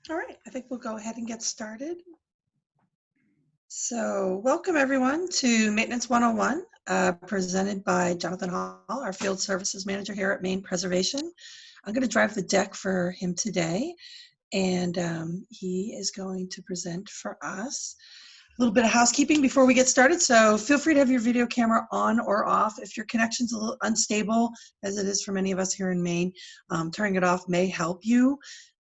All right, I think we'll go ahead and get started. So welcome everyone to Maintenance 101, presented by Jonathan Hall, our Field Services Manager here at Maine Preservation. I'm going to drive the deck for him today, and he is going to present for us. A little bit of housekeeping before we get started. So feel free to have your video camera on or off. If your connection's a little unstable, as it is for many of us here in Maine, turning it off may help you.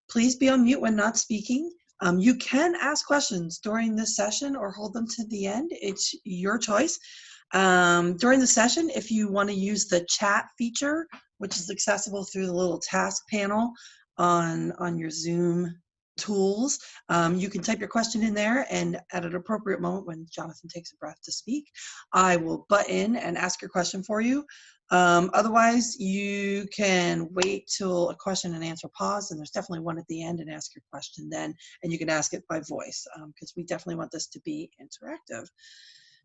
Please be on mute when not speaking. You can ask questions during this session or hold them to the end. It's your choice. During the session, if you want to use the chat feature, which is accessible through the little task panel on your Zoom tools, you can type your question in there, and at an appropriate moment when Jonathan takes a breath to speak, I will butt in and ask your question for you. Otherwise, you can wait till a question and answer pause, and there's definitely one at the end, and ask your question then, and you can ask it by voice, because we definitely want this to be interactive.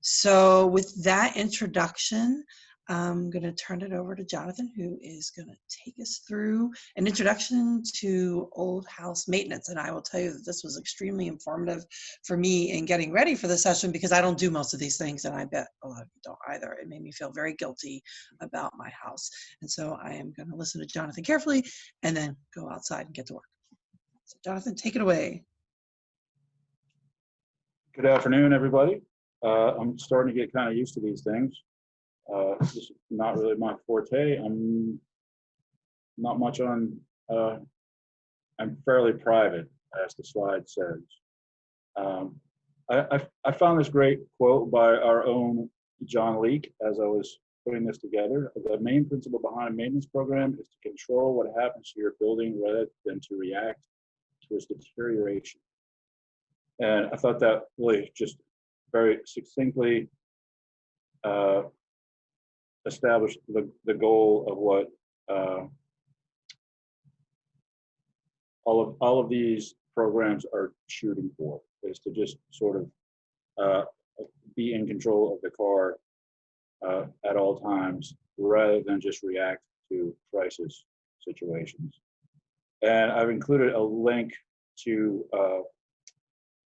So with that introduction, I'm going to turn it over to Jonathan, who is going to take us through an introduction to old house maintenance. And I will tell you that this was extremely informative for me in getting ready for the session, because I don't do most of these things, and I bet a lot of you don't either. It made me feel very guilty about my house. And so I am going to listen to Jonathan carefully and then go outside and get to work. So Jonathan, take it away. Good afternoon, everybody. I'm starting to get kind of used to these things. This is not really my forte. I'm not much on, I'm fairly private, as the slide says. I found this great quote by our own John Leeke as I was putting this together. The main principle behind a maintenance program is to control what happens to your building rather than to react to its deterioration. And I thought that really just very succinctly established the goal of what all of these programs are shooting for, is to just sort of be in control of the car at all times rather than just react to crisis situations. And I've included a link to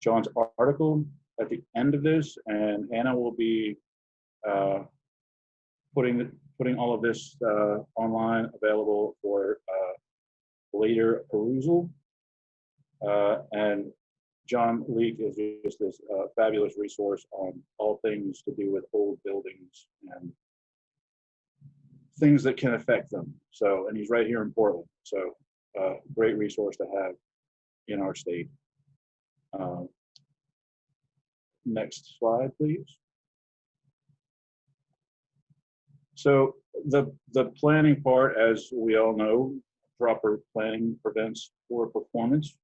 John's article at the end of this, and Anna will be putting all of this online, available for later perusal. And John Leeke is just this fabulous resource on all things to do with old buildings and things that can affect them. So, and he's right here in Portland, so great resource to have in our state. Next slide, please. So the planning part, as we all know, proper planning prevents poor performance.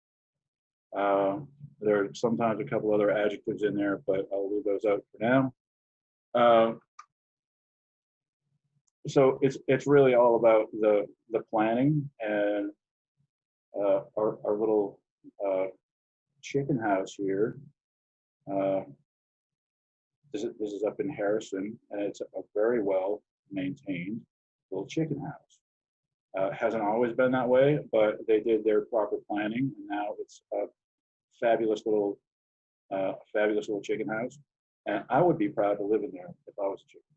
There are sometimes a couple other adjectives in there, but I'll leave those out for now. So it's really all about the planning, and our little chicken house here. This is up in Harrison, and it's a very well maintained little chicken house. Hasn't always been that way, but they did their proper planning, and now it's a fabulous little chicken house. And I would be proud to live in there if I was a chicken.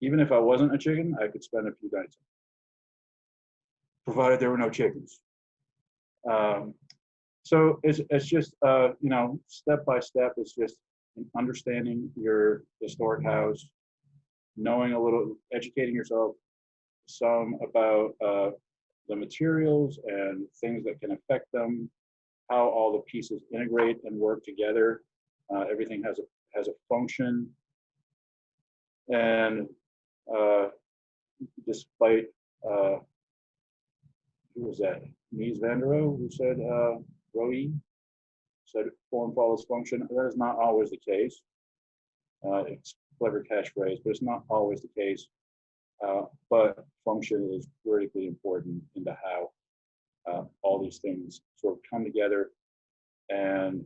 Even if I wasn't a chicken, I could spend a few nights, provided there were no chickens. So it's just step by step. It's just understanding your historic house, knowing a little, educating yourself some about the materials and things that can affect them, how all the pieces integrate and work together. Everything has a function, and despite who was that? Mies van der Rohe, who said Rohe said form follows function. That is not always the case. It's a clever catchphrase, but it's not always the case. But function is critically important into how all these things sort of come together and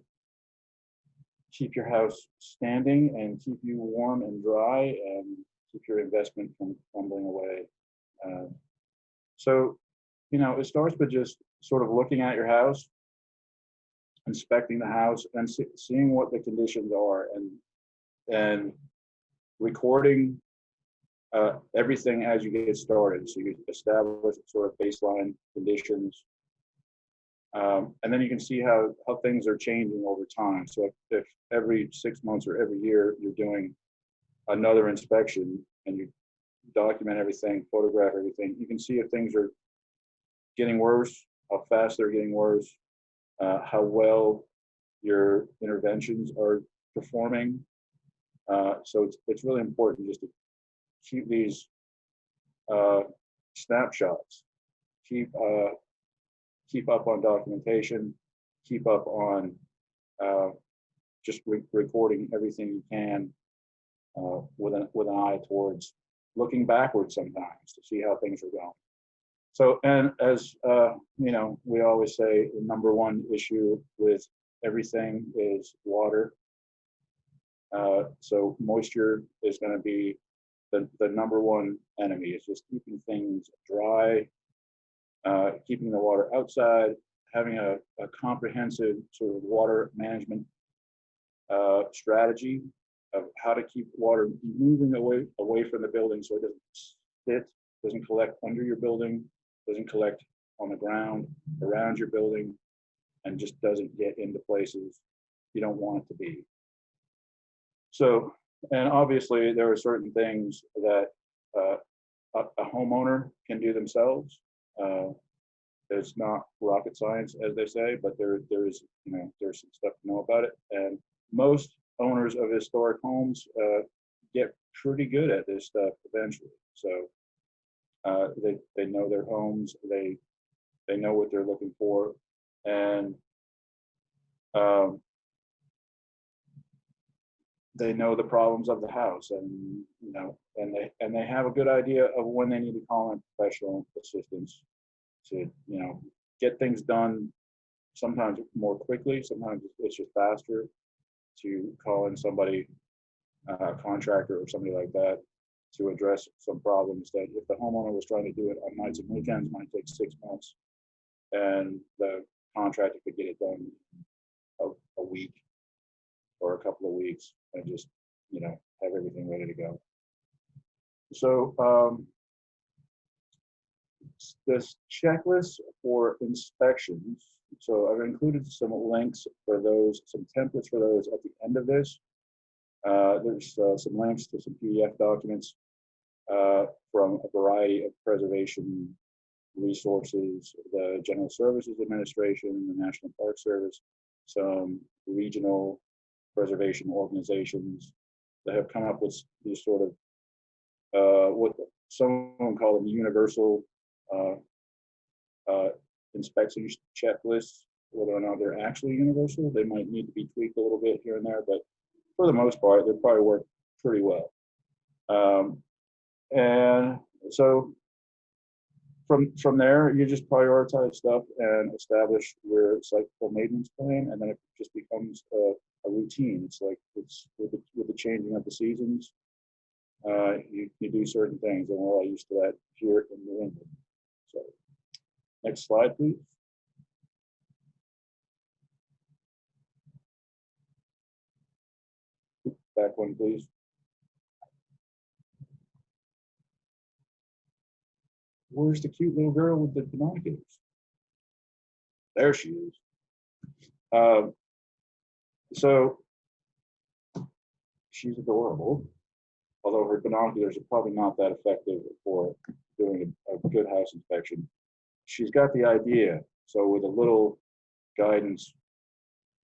keep your house standing and keep you warm and dry and keep your investment from crumbling away. So, it starts with just sort of looking at your house inspecting the house and seeing what the conditions are, and recording everything as you get started. So you establish sort of baseline conditions, and then you can see how things are changing over time. So if every 6 months or every year you're doing another inspection and you document everything, photograph everything, you can see if things are getting worse, how fast they're getting worse, how well your interventions are performing. So it's really important just to keep these snapshots, keep up on documentation, keep up on just recording everything you can with an eye towards looking backwards sometimes to see how things are going. So, and as we always say, the number one issue with everything is water. So moisture is going to be the number one enemy. It's just keeping things dry, keeping the water outside, having a comprehensive sort of water management strategy of how to keep water moving away from the building so it doesn't doesn't collect under your building, doesn't collect on the ground around your building, and just doesn't get into places you don't want it to be. So, and obviously there are certain things that a homeowner can do themselves. It's not rocket science, as they say, but there's some stuff to know about it. And most owners of historic homes get pretty good at this stuff eventually. So they know their homes, they know what they're looking for, and they know the problems of the house, and and they have a good idea of when they need to call in professional assistance to get things done. Sometimes more quickly, sometimes it's just faster to call in somebody, a contractor or somebody like that, to address some problems that if the homeowner was trying to do it on nights and weekends, might take 6 months, and the contractor could get it done a week or a couple of weeks and just have everything ready to go. So this checklist for inspections. So I've included some links for those, some templates for those at the end of this. There's some links to some PDF documents from a variety of preservation resources, the General Services Administration, the National Park Service, some regional preservation organizations that have come up with these sort of what someone call them universal inspection checklists. Whether or not they're actually universal, they might need to be tweaked a little bit here and there, but for the most part, they probably work pretty well. And so from there, you just prioritize stuff and establish your cyclical maintenance plan, and then it just becomes a routine. It's like it's with the changing of the seasons. You do certain things, and we're all used to that here in New England. So, next slide, please. Back one, please. Where's the cute little girl with the binoculars? There she is. So she's adorable, although her binoculars are probably not that effective for doing a good house inspection. She's got the idea. So with a little guidance,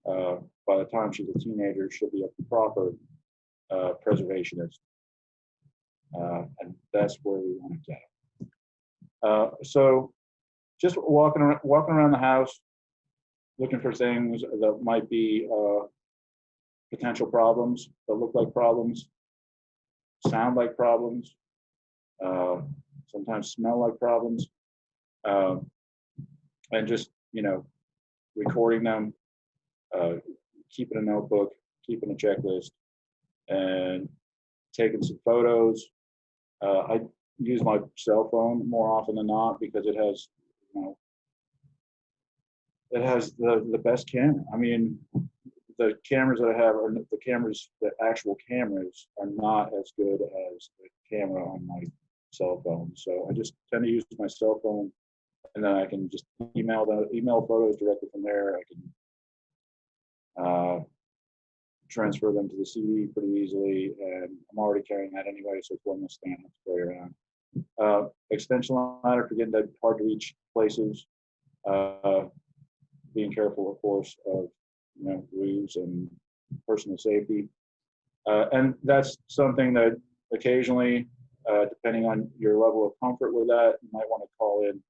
by the time she's a teenager, she'll be a proper preservationist. And that's where we want to get. So just walking around the house, looking for things that might be potential problems, that look like problems, sound like problems, sometimes smell like problems, and just recording them, keeping a notebook, keeping a checklist, and taking some photos. I use my cell phone more often than not because it has it has the best camera. I mean, the cameras that I have are the cameras, the actual cameras are not as good as the camera on my cell phone. So I just tend to use my cell phone, and then I can just email photos directly from there. I can transfer them to the CD pretty easily, and I'm already carrying that anyway, so it's one less thing I have to carry around. Extension ladder for getting to hard to reach places. Being careful, of course, of rules and personal safety. And that's something that occasionally, depending on your level of comfort with that, you might want to call in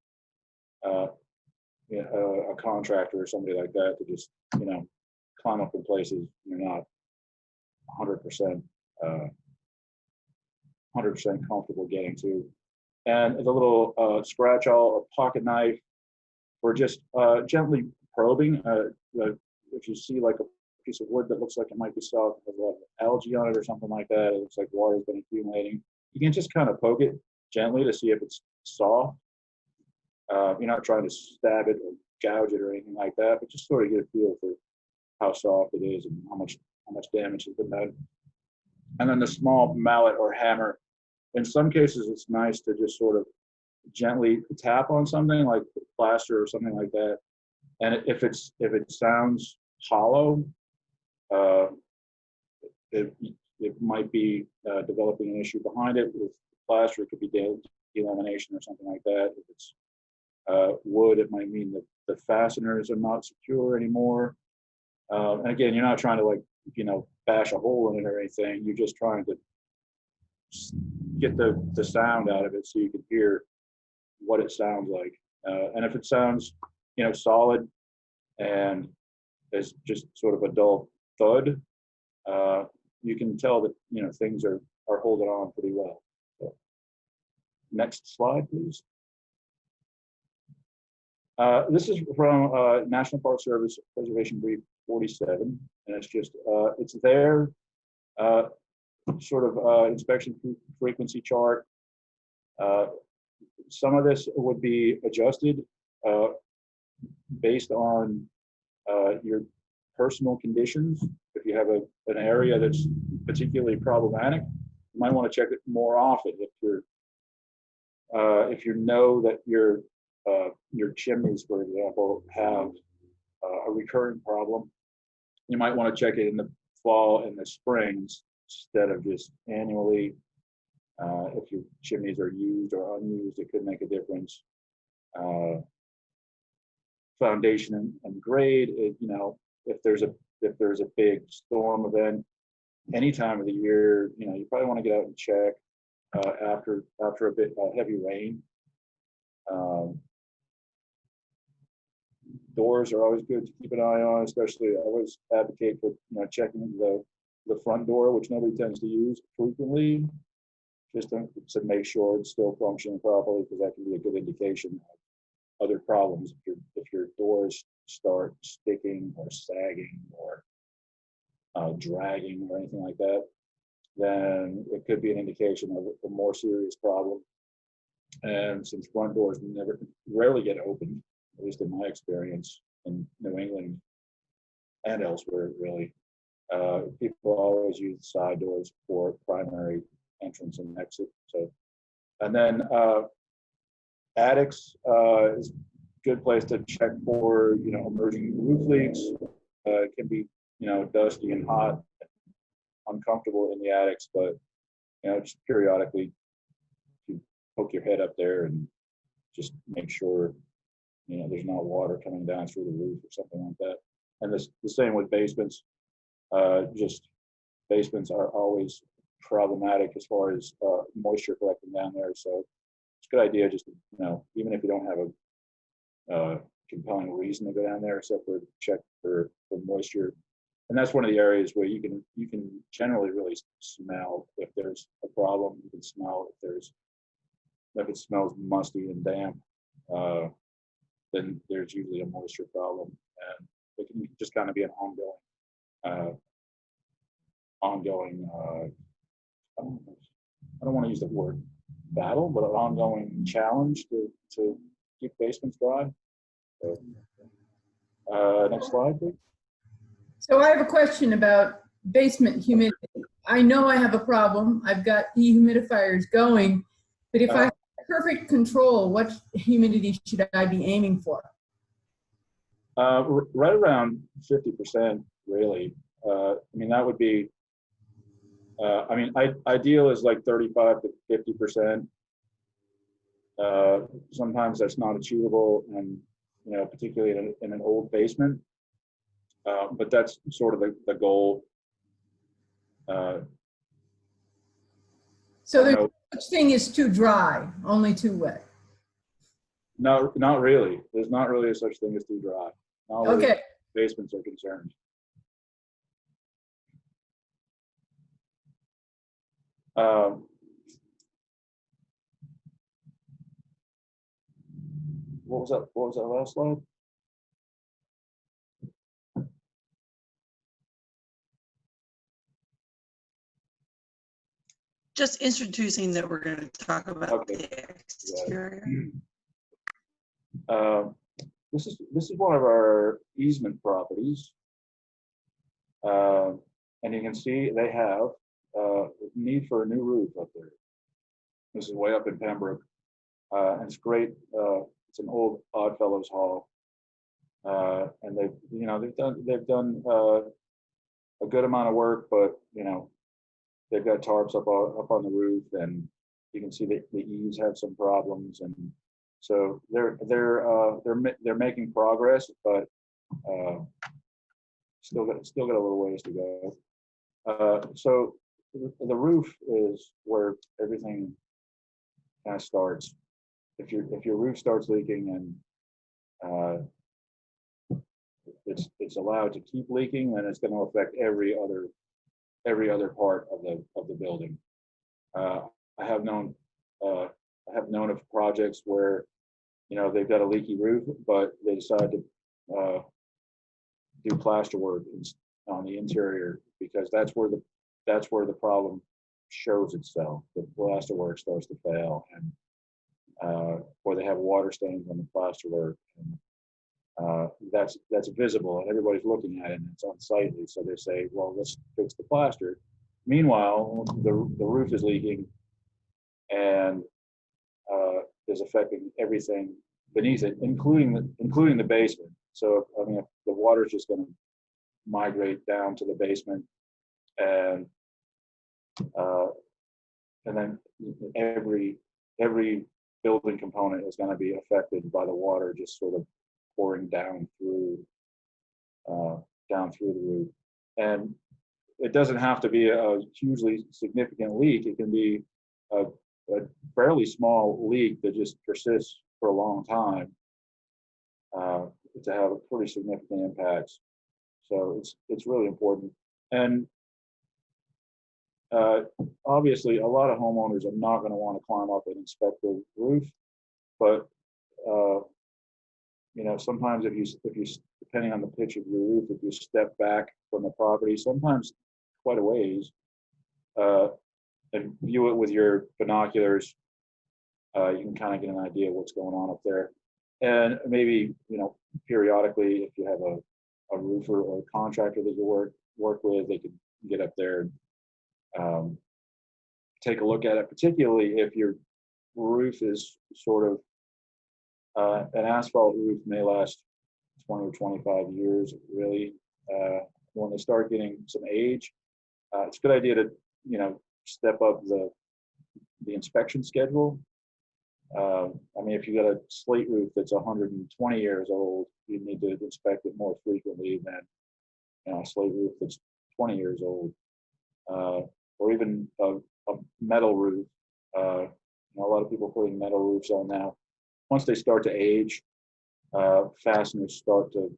a contractor or somebody like that to just climb up in places you're not 100% 100% comfortable getting to. And the little scratch awl or pocket knife for just gently probing. If you see like a piece of wood that looks like it might be soft, has a lot of algae on it or something like that, it looks like water's been accumulating, you can just kind of poke it gently to see if it's soft. You're not trying to stab it or gouge it or anything like that, but just sort of get a feel for how soft it is and how much damage has been done. And then the small mallet or hammer. In some cases, it's nice to just sort of gently tap on something like plaster or something like that. And if it sounds hollow, it might be developing an issue behind it. With plaster, it could be delamination or something like that. If it's wood, it might mean that the fasteners are not secure anymore. And again, you're not trying to bash a hole in it or anything. You're just trying to get the sound out of it so you can hear what it sounds like. And if it sounds solid and is just sort of a dull thud, you can tell that things are holding on pretty well. So, next slide, please. This is from National Park Service Preservation Brief 47, and it's just it's their sort of inspection frequency chart. Some of this would be adjusted based on your personal conditions. If you have an area that's particularly problematic, you might want to check it more often. If you know that your chimneys, for example, have a recurring problem, you might want to check it in the fall and the springs instead of just annually. If your chimneys are used or unused, it could make a difference. Foundation and grade, if there's a big storm event, any time of the year, you probably want to get out and check after a bit heavy rain. Doors are always good to keep an eye on, especially I always advocate for checking the front door, which nobody tends to use frequently, just to make sure it's still functioning properly, because that can be a good indication of other problems. If your doors start sticking or sagging or dragging or anything like that, then it could be an indication of a more serious problem. And since front doors rarely get opened, at least in my experience in New England and elsewhere, really, people always use side doors for primary entrance and exit. So, and then attics is a good place to check for emerging roof leaks. It can be dusty and hot, uncomfortable in the attics, but just periodically you poke your head up there and just make sure there's not water coming down through the roof or something like that. And the same with basements. Just basements are always problematic as far as moisture collecting down there. So it's a good idea just to, even if you don't have a compelling reason to go down there, except for check for moisture. And that's one of the areas where you can generally really smell if there's a problem. You can smell if it smells musty and damp. Then there's usually a moisture problem, and it can just kind of be an ongoing. I don't want to use the word battle, but an ongoing challenge to keep basements dry. So, Next slide, please. So I have a question about basement humidity. I know I have a problem. I've got dehumidifiers going, but if I have perfect control, what humidity should I be aiming for? Right around 50%, really. I mean, that would be, I mean, ideal is like 35 to 50%. Sometimes that's not achievable, and you know, particularly in an old basement. But that's sort of the goal. So there's no such thing as too dry, only too wet. No, not really. There's not really a such thing as too dry. Not where Okay. basements are concerned. What was that? What was that last slide? Just introducing that we're going to talk about the exterior. This is one of our easement properties, and you can see they have need for a new roof up there. This is way up in Pembroke, and it's great. It's an old Oddfellows Hall, and they've done a good amount of work, but you know, they've got tarps up on the roof, and you can see that the eaves have some problems, and so they're making progress, but still got a little ways to go. So the roof is where everything kind of starts. If your roof starts leaking and it's allowed to keep leaking, then it's going to affect every other part of the building. I have known of projects where, you know, they've got a leaky roof, but they decide to do plaster work on the interior, because that's where the problem shows itself. The plaster work starts to fail, and or they have water stains on the plaster work, and that's visible, and everybody's looking at it, and it's unsightly. So they say, well, let's fix the plaster. Meanwhile, the roof is leaking, and is affecting everything beneath it, including the basement. So I mean, if the water is just going to migrate down to the basement, and then every building component is going to be affected by the water just sort of pouring down through the roof. And it doesn't have to be a hugely significant leak. It can be a fairly small leak that just persists for a long time to have a pretty significant impacts. So it's really important. And obviously, a lot of homeowners are not going to want to climb up and inspect the roof, but you know, sometimes if you depending on the pitch of your roof, if you step back from the property, sometimes quite a ways, and view it with your binoculars, you can kind of get an idea of what's going on up there. And maybe, you know, periodically, if you have a roofer or a contractor that you work with, they could get up there and take a look at it, particularly if your roof is sort of an asphalt roof may last 20 or 25 years, really. When they start getting some age, it's a good idea to, you know, step up the inspection schedule. I mean, if you got a slate roof that's 120 years old, you need to inspect it more frequently than, you know, a slate roof that's 20 years old, or even a metal roof. You know, a lot of people putting metal roofs on now. Once they start to age, fasteners start to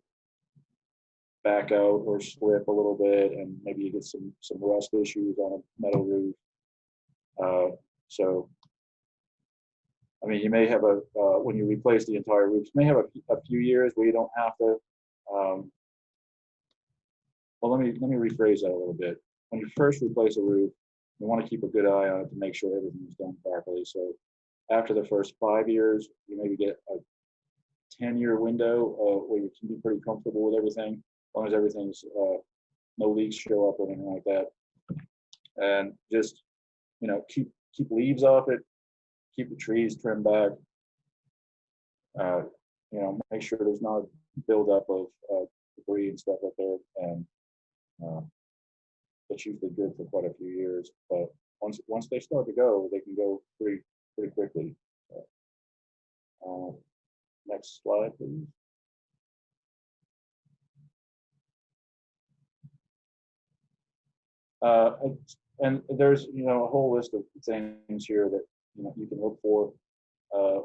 back out or slip a little bit, and maybe you get some rust issues on a metal roof. So, I mean, you may have when you replace the entire roof, you may have a few years where you don't have to. Well, let me rephrase that a little bit. When you first replace a roof, you want to keep a good eye on it to make sure everything is done properly. So, after the first 5 years, you maybe get a 10-year window where you can be pretty comfortable with everything, as long as everything's no leaks show up or anything like that. And just, keep leaves off it, keep the trees trimmed back. Make sure there's not buildup of debris and stuff like that, and that's usually good for quite a few years. But once they start to go, they can go pretty quickly. Next slide, please. And there's a whole list of things here that you can look for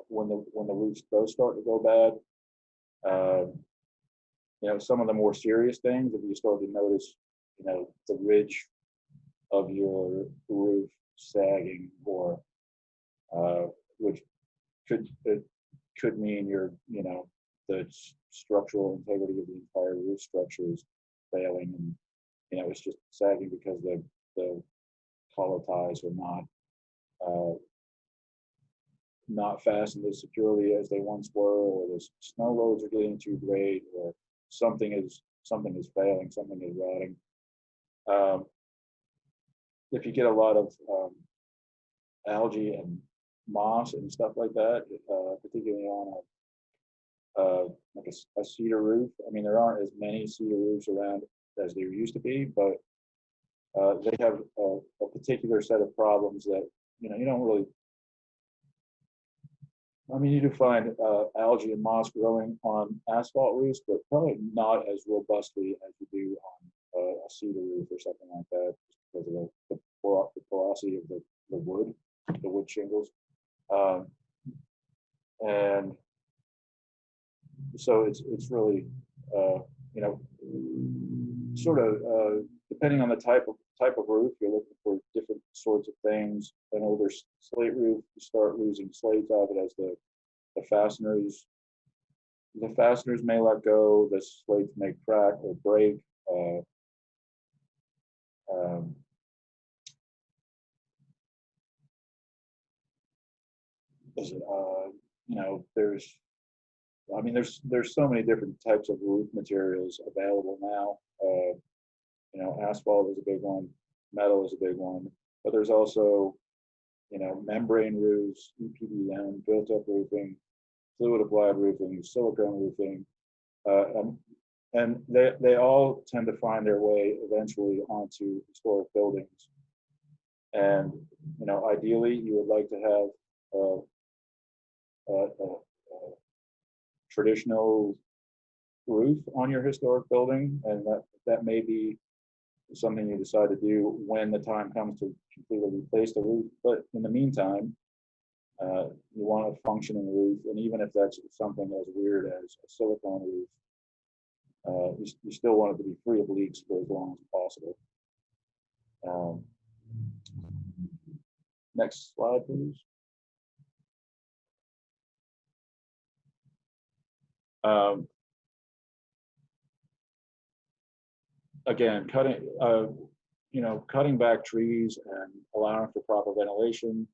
when the roofs does start to go bad. Some of the more serious things, if you start to notice, the ridge of your roof sagging, or which could mean the structural integrity of the entire roof structure is failing, and it's just sagging because the hollow ties are not fastened as securely as they once were, or the snow loads are getting too great, or something is failing, something is rotting. If you get a lot of algae and moss and stuff like that, particularly on like a cedar roof. I mean, there aren't as many cedar roofs around as there used to be, but they have a particular set of problems that you don't really. I mean, you do find algae and moss growing on asphalt roofs, but probably not as robustly as you do on a cedar roof or something like that, just because of the porosity of the wood shingles. And so it's really, sort of depending on the type of roof, you're looking for different sorts of things. An older slate roof, you start losing slates out of it as the fasteners may let go, the slates may crack or break. There's so many different types of roof materials available now. Asphalt is a big one, metal is a big one, but there's also, membrane roofs, EPDM, built-up roofing, fluid applied roofing, silicone roofing, and they all tend to find their way eventually onto historic buildings. And ideally, you would like to have a traditional roof on your historic building, and that may be something you decide to do when the time comes to completely replace the roof. But in the meantime, you want a functioning roof, and even if that's something as weird as a silicone roof, you still want it to be free of leaks for as long as possible. Next slide, please. Again, cutting back trees and allowing for proper ventilation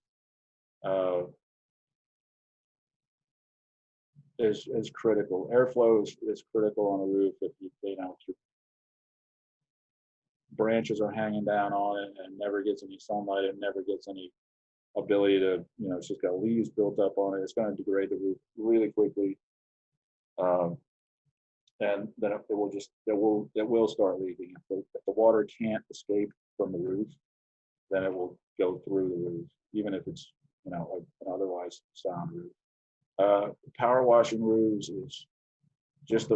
is critical. Airflow is critical on a roof. If your branches are hanging down on it and never gets any sunlight, it never gets any ability to, it's just got leaves built up on it. It's going to degrade the roof really quickly. And then it will start leaking. If the water can't escape from the roof, then it will go through the roof, even if it's an otherwise sound roof. Power washing roofs is just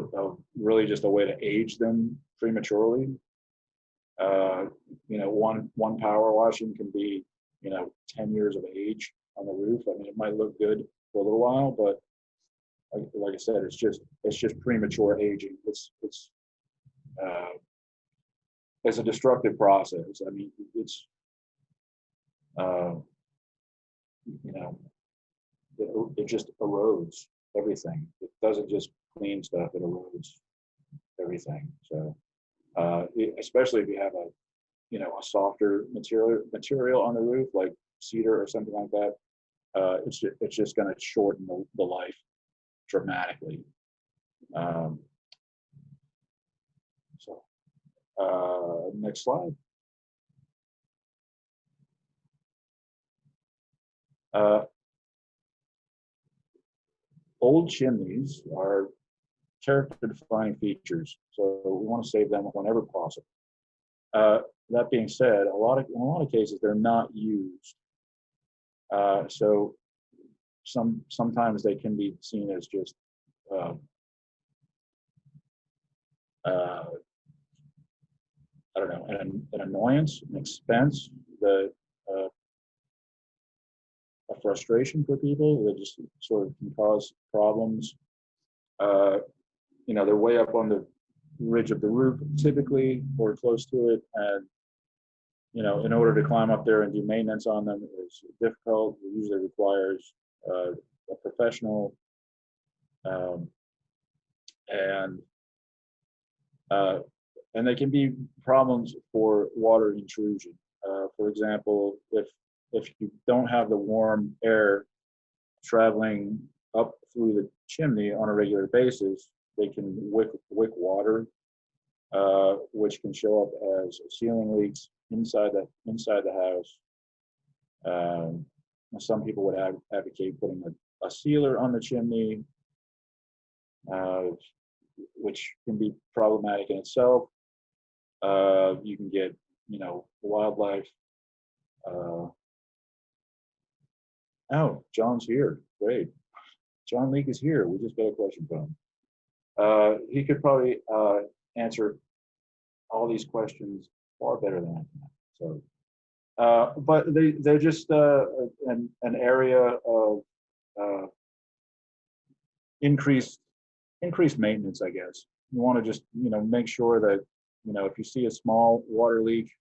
really just a way to age them prematurely. One power washing can be 10 years of age on the roof. I mean, it might look good for a little while, but like I said, it's just premature aging. It's a destructive process. I mean, it just erodes everything. It doesn't just clean stuff; it erodes everything. So, especially if you have a softer material on the roof, like cedar or something like that, it's just going to shorten the life dramatically. Um, Next slide. Old chimneys are character-defining features, so we want to save them whenever possible. That being said, in a lot of cases, they're not used. So sometimes they can be seen as just I don't know, an annoyance, an expense, a frustration for people that just sort of can cause problems. They're way up on the ridge of the roof typically, or close to it, and in order to climb up there and do maintenance on them is difficult. It usually requires a professional, and they can be problems for water intrusion. For example, if you don't have the warm air traveling up through the chimney on a regular basis, they can wick water, which can show up as ceiling leaks inside the house. Some people would advocate putting a sealer on the chimney, which can be problematic in itself. You can get, wildlife. Oh, John's here. Great. John Leeke is here. We just got a question from him. He could probably answer all these questions far better than I can. So, but they're just an area of increased maintenance, I guess. You want to just make sure that if you see a small water leak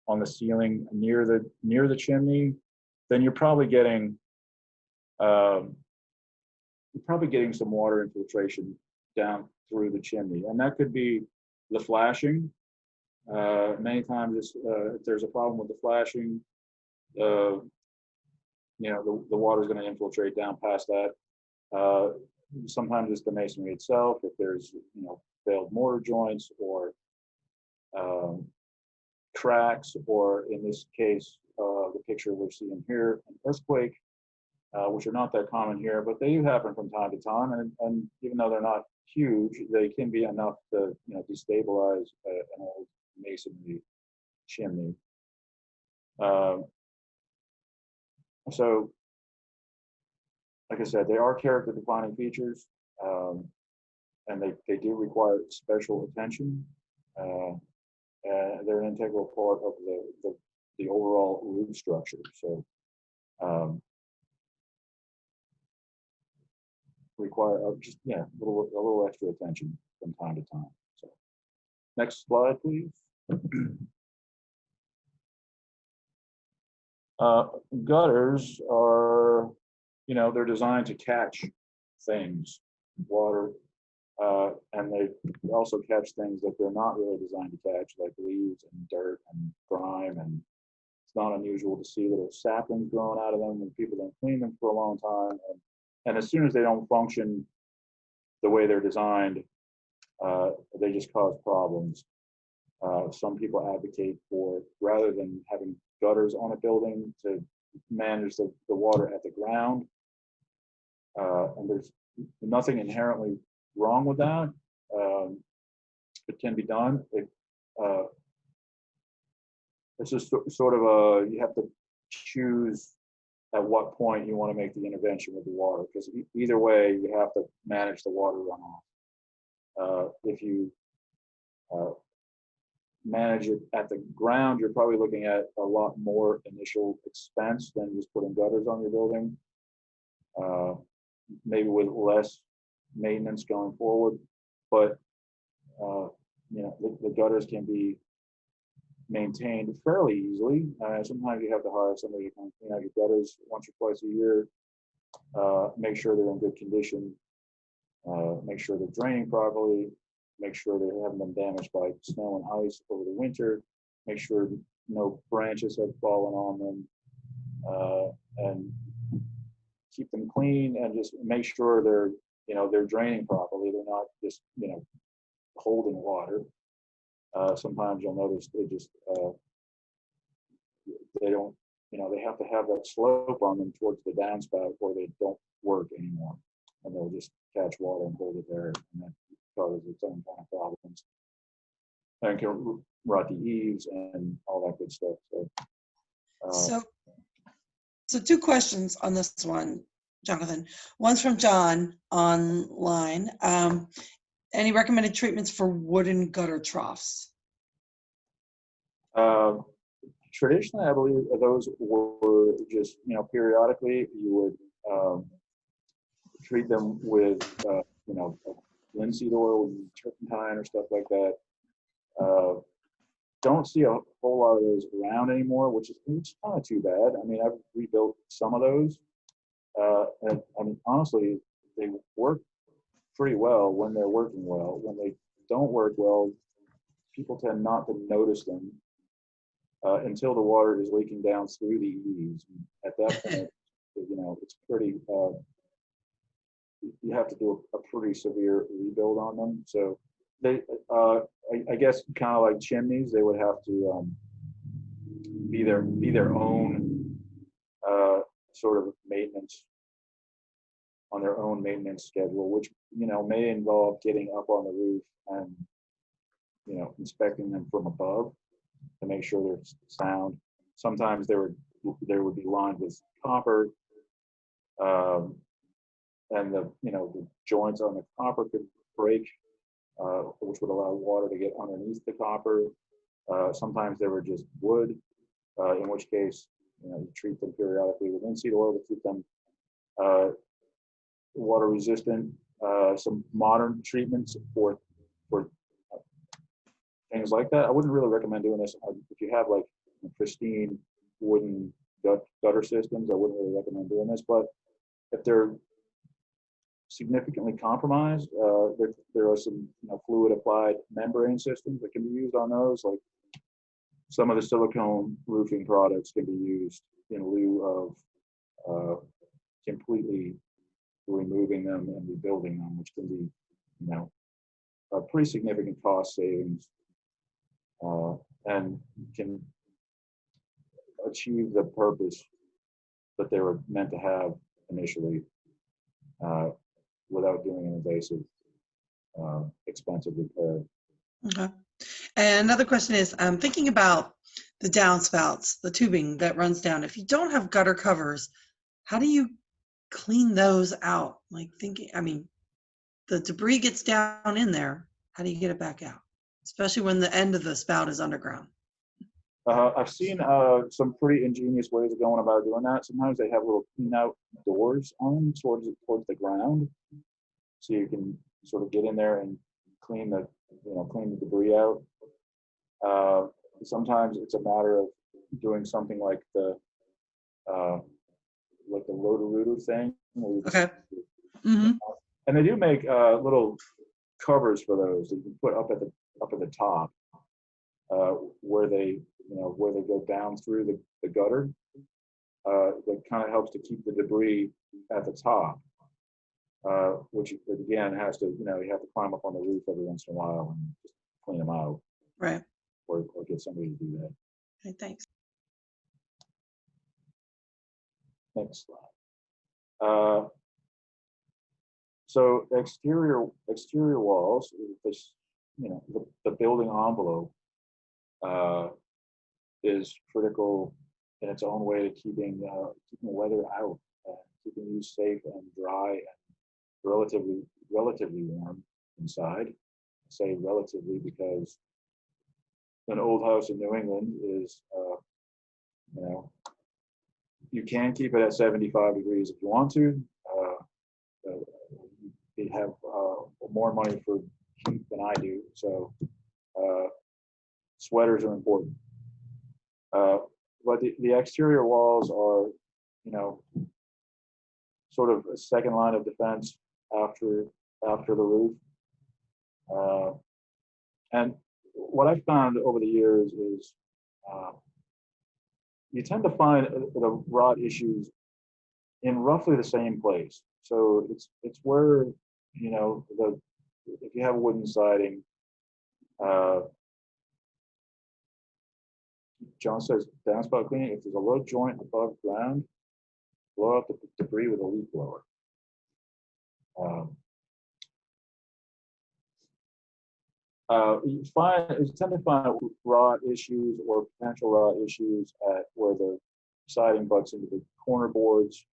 on the ceiling near the chimney, then you're probably getting some water infiltration down through the chimney, and that could be the flashing. Many times, if there's a problem with the flashing, the water is going to infiltrate down past that. Sometimes it's the masonry itself. If there's failed mortar joints or cracks, or in this case, the picture we're seeing here, an earthquake, which are not that common here, but they do happen from time to time. And even though they're not huge, they can be enough to destabilize an old masonry chimney. So, like I said, they are character-defining features, and they do require special attention. And they're an integral part of the overall roof structure. So, require just a little extra attention from time to time. So, next slide, please. Gutters are, they're designed to catch things, water, and they also catch things that they're not really designed to catch, like leaves and dirt and grime. And it's not unusual to see little saplings growing out of them when people don't clean them for a long time. And as soon as they don't function the way they're designed, they just cause problems. Some people advocate for, rather than having gutters on a building, to manage the water at the ground. And there's nothing inherently wrong with that. It can be done. It's just sort of you have to choose at what point you want to make the intervention with the water, because either way you have to manage the water runoff. If you manage it at the ground, you're probably looking at a lot more initial expense than just putting gutters on your building, maybe with less maintenance going forward. But the gutters can be maintained fairly easily. Sometimes you have to hire somebody to come clean out your gutters once or twice a year, make sure they're in good condition, make sure they're draining properly, make sure they haven't been damaged by snow and ice over the winter, make sure no branches have fallen on them, and keep them clean, and just make sure they're they're draining properly. They're not just, holding water. Sometimes you'll notice they just, they don't, they have to have that slope on them towards the downspout or they don't work anymore. And they'll just catch water and hold it there. And that causes its own kind of problems. And can rot the eaves and all that good stuff. So two questions on this one, Jonathan. One's from John online. Any recommended treatments for wooden gutter troughs? Traditionally, I believe those were just, periodically you would treat them with, linseed oil, turpentine or stuff like that. Don't see a whole lot of those around anymore, which is kind of too bad. I mean, I've rebuilt some of those. And I mean, honestly, they work pretty well when they're working well. When they don't work well, people tend not to notice them until the water is leaking down through the eaves. At that point, it's pretty, you have to do a pretty severe rebuild on them. So they, I guess kind of like chimneys, they would have to be their own sort of maintenance, on their own maintenance schedule, which, may involve getting up on the roof and, inspecting them from above to make sure they're sound. Sometimes they would be lined with copper, and the joints on the copper could break, which would allow water to get underneath the copper. Sometimes they were just wood, in which case, you treat them periodically with linseed oil to keep them water resistant. Some modern treatments for things like that. I wouldn't really recommend doing this if you have like pristine wooden gutter systems. I wouldn't really recommend doing this, but if they're significantly compromised, there are some fluid applied membrane systems that can be used on those. Like some of the silicone roofing products can be used in lieu of completely removing them and rebuilding them, which can be, a pretty significant cost savings, and can achieve the purpose that they were meant to have initially, without doing an invasive, expensive repair. Okay. And another question is, I'm thinking about the downspouts, the tubing that runs down. If you don't have gutter covers, how do you clean those out? I mean, the debris gets down in there. How do you get it back out? Especially when the end of the spout is underground. I've seen some pretty ingenious ways of going about doing that. Sometimes they have little clean out doors on them towards the ground, so you can sort of get in there and clean the debris out. Sometimes it's a matter of doing something like the Roto-Rooter thing. Okay. Mm-hmm. And they do make little covers for those that you can put up at the top, where they go down through the gutter. That kind of helps to keep the debris at the top, which again has to, you have to climb up on the roof every once in a while and just clean them out. Right. Or get somebody to do that. Okay, thanks. Next slide. So exterior walls, this, the building envelope is critical in its own way to keeping weather out, keeping you safe and dry and relatively warm inside. I say relatively because an old house in New England is, you can keep it at 75 degrees if you want to. You have more money for heat than I do, so sweaters are important. But the exterior walls are, sort of a second line of defense after the roof. And what I've found over the years is you tend to find the rot issues in roughly the same place. So it's where you know, if you have wooden siding, John says downspout cleaning, if there's a low joint above ground, blow out the debris with a leaf blower. You tend to find rot issues or potential rot issues at where the siding butts into the corner boards,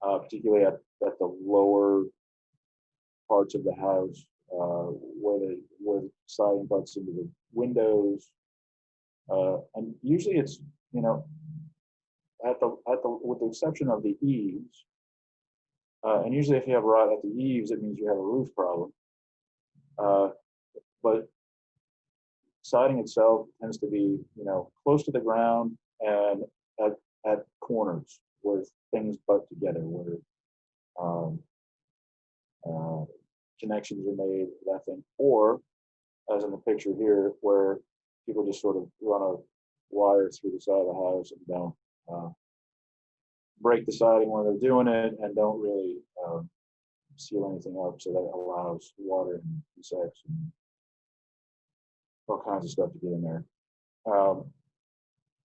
particularly at the lower parts of the house, where the siding butts into the windows, and usually it's, you know, with the exception of the eaves, and usually if you have rot at the eaves, it means you have a roof problem. But siding itself tends to be, you know, close to the ground and at corners where things butt together, where connections are made, that thing, or as in the picture here, where people just sort of run a wire through the side of the house and don't break the siding when they're doing it, and don't really seal anything up, so that allows water and insects and all kinds of stuff to get in there.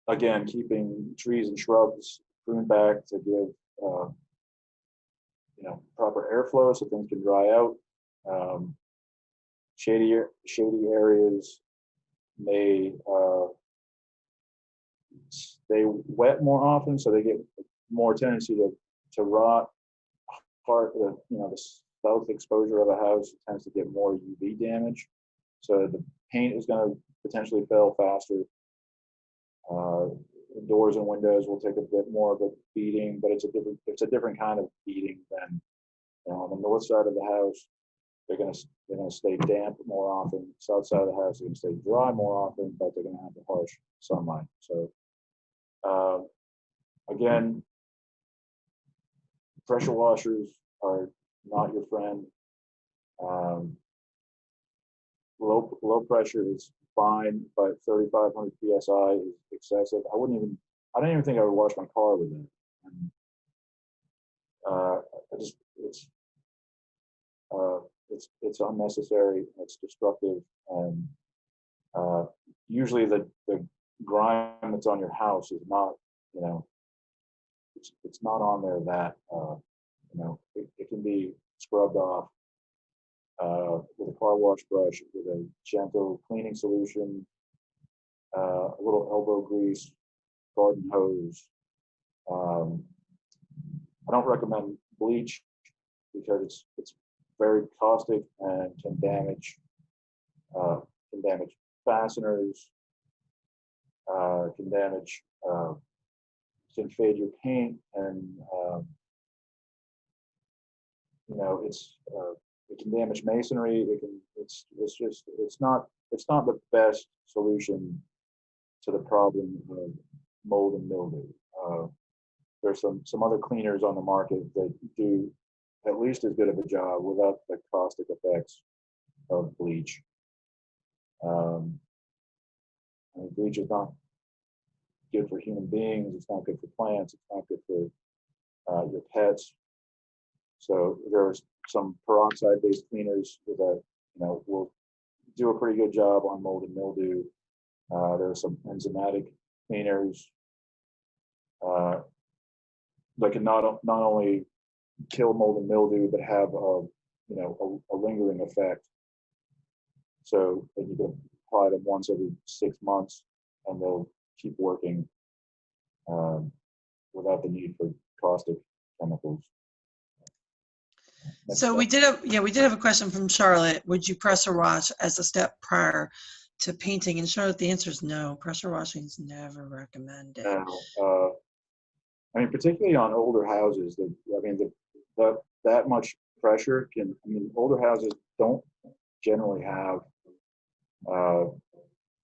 Again, keeping trees and shrubs pruned back to give you know, proper airflow so things can dry out. Shady areas may stay wet more often, so they get more tendency to rot. You know, the south exposure of a house tends to get more UV damage, so the paint is going to potentially fail faster. Doors and windows will take a bit more of a beating, but it's a different kind of beating than, you know, on the north side of the house. They're going to stay damp more often. South side of the house, they're going to stay dry more often, but they're going to have the harsh sunlight. So again, pressure washers are not your friend. Low pressure is fine, but 3,500 psi is excessive. I don't even think I would wash my car with it. It's unnecessary. It's destructive, and usually the grime that's on your house is not, you know, it's not on there that you know, it can be scrubbed off with a car wash brush, with a gentle cleaning solution, a little elbow grease, garden hose. I don't recommend bleach because it's very caustic and can damage fasteners, can fade your paint, and you know, it can damage masonry. It's not the best solution to the problem of mold and mildew. There's some other cleaners on the market that do at least as good of a job without the caustic effects of bleach. I mean, bleach is not good for human beings. It's not good for plants. It's not good for your pets. So there's some peroxide-based cleaners that, you know, will do a pretty good job on mold and mildew. There are some enzymatic cleaners that can not only kill mold and mildew, but have a lingering effect. So that you can apply them once every 6 months, and they'll keep working without the need for caustic chemicals. So we did have a question from Charlotte. Would you pressure wash as a step prior to painting? And Charlotte, the answer is no. Pressure washing is never recommended. I mean, particularly on older houses, that much pressure can. I mean, older houses don't generally have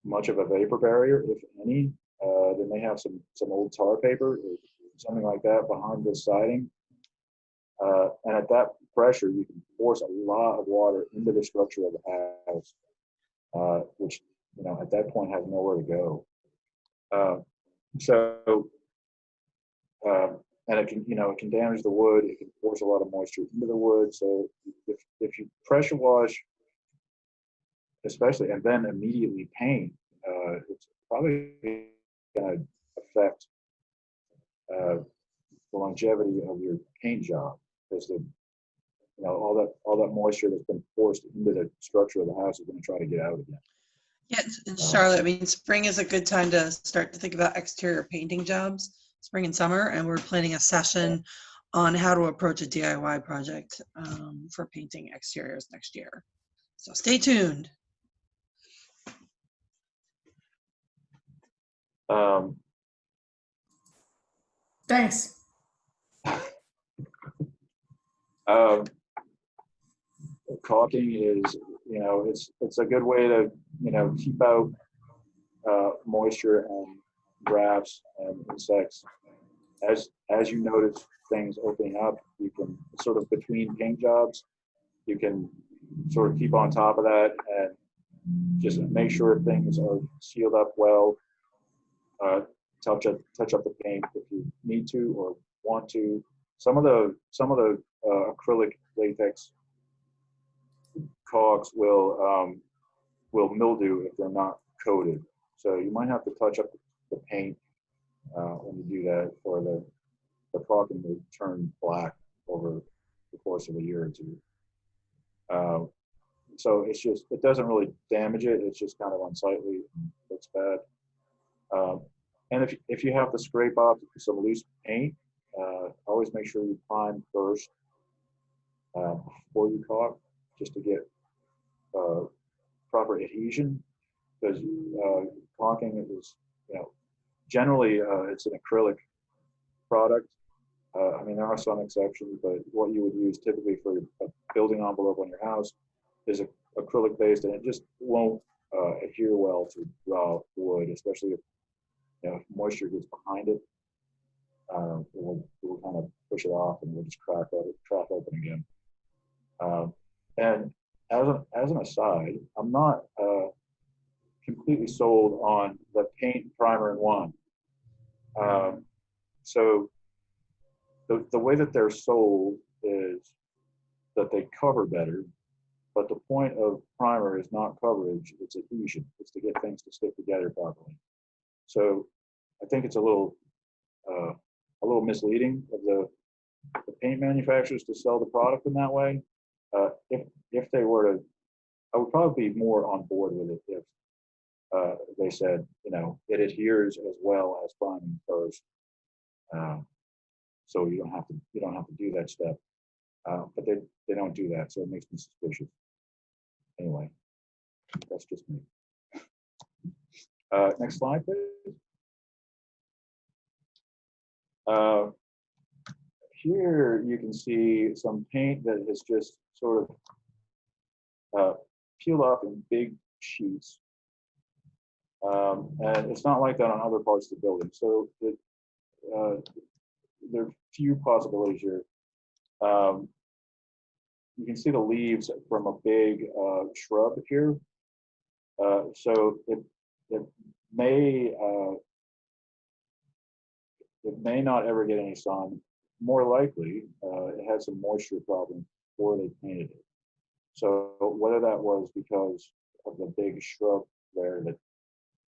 much of a vapor barrier, if any. They may have some old tar paper or something like that behind the siding. And at that pressure, you can force a lot of water into the structure of the house, which, you know, at that point has nowhere to go. and it can, it can damage the wood. It can force a lot of moisture into the wood. So if you pressure wash, especially, and then immediately paint, it's probably going to affect the longevity of your paint job, because all that moisture that's been forced into the structure of the house is going to try to get out again. Yeah, and Charlotte, I mean, spring is a good time to start to think about exterior painting jobs, spring and summer, and we're planning a session on how to approach a DIY project for painting exteriors next year. So stay tuned. Thanks. Caulking is, it's a good way to, keep out moisture and drafts and insects. As you notice things opening up, you can sort of, between paint jobs, you can sort of keep on top of that and just make sure things are sealed up well. Touch up the paint if you need to or want to. Some of the acrylic latex caulks will mildew if they're not coated. So you might have to touch up the paint when you do that, or the caulking will turn black over the course of a year or two. So it doesn't really damage it. It's just kind of unsightly and looks bad. And if you have to scrape off some loose paint, always make sure you prime first before you caulk, just to get proper adhesion, because caulking is, generally it's an acrylic product. I mean, there are some exceptions, but what you would use typically for a building envelope on your house is acrylic based, and it just won't adhere well to raw wood, especially if moisture gets behind it. It will kind of push it off, and we'll just crack open again. And as an aside, I'm not completely sold on the paint, primer, and wand. So the way that they're sold is that they cover better, but the point of primer is not coverage, it's adhesion. It's to get things to stick together properly. So I think it's a little misleading of the paint manufacturers to sell the product in that way. If they were to, I would probably be more on board with it if they said, it adheres as well as priming first. So you don't have to do that step. But they don't do that, so it makes me suspicious. Anyway, that's just me. Next slide, please. Here you can see some paint that has just sort of peeled off in big sheets. And it's not like that on other parts of the building. So there are few possibilities here. You can see the leaves from a big shrub here. So it may not ever get any sun. More likely, it had some moisture problems before they painted it. So whether that was because of the big shrub there that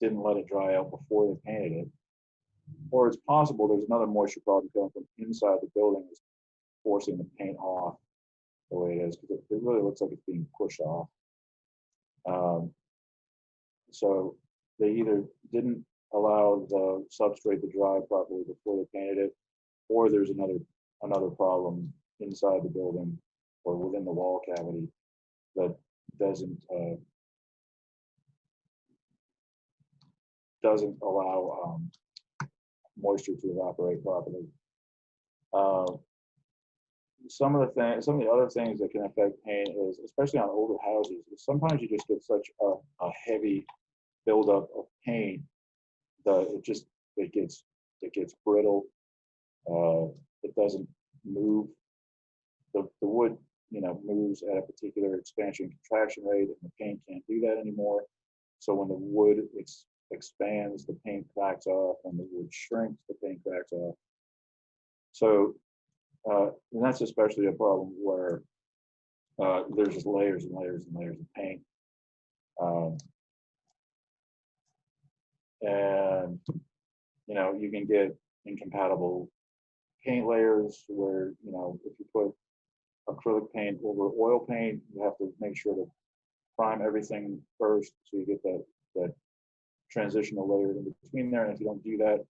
didn't let it dry out before they painted it, or it's possible there's another moisture problem coming from inside the building that's forcing the paint off the way it is, because it really looks like it's being pushed off. So they either didn't allow the substrate to dry properly before they painted it, or there's another problem inside the building or within the wall cavity that doesn't allow moisture to evaporate properly. Some of the other things that can affect paint is, especially on older houses, is sometimes you just get such a heavy buildup of paint that it gets brittle. It doesn't move. The wood, moves at a particular expansion and contraction rate, and the paint can't do that anymore. So when the wood expands, the paint cracks off. When the wood shrinks, the paint cracks off. So, and that's especially a problem where there's just layers and layers and layers of paint. And, you know, you can get incompatible paint layers where, you know, if you put acrylic paint over oil paint, you have to make sure to prime everything first so you get that transitional layer in between there. And if you don't do that,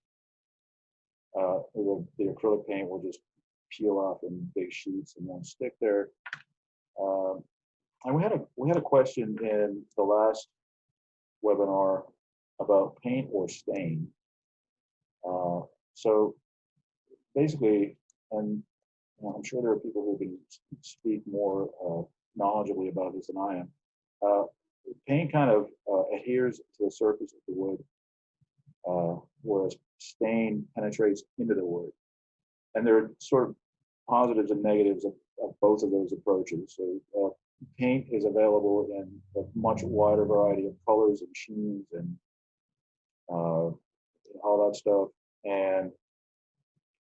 the acrylic paint will just peel off in big sheets and won't stick there. And we had a question in the last webinar about paint or stain. So basically, and you know, I'm sure there are people who can speak more knowledgeably about this than I am. Paint kind of adheres to the surface of the wood, whereas stain penetrates into the wood. And there are sort of positives and negatives of both of those approaches. So paint is available in a much wider variety of colors and sheens and all that stuff, and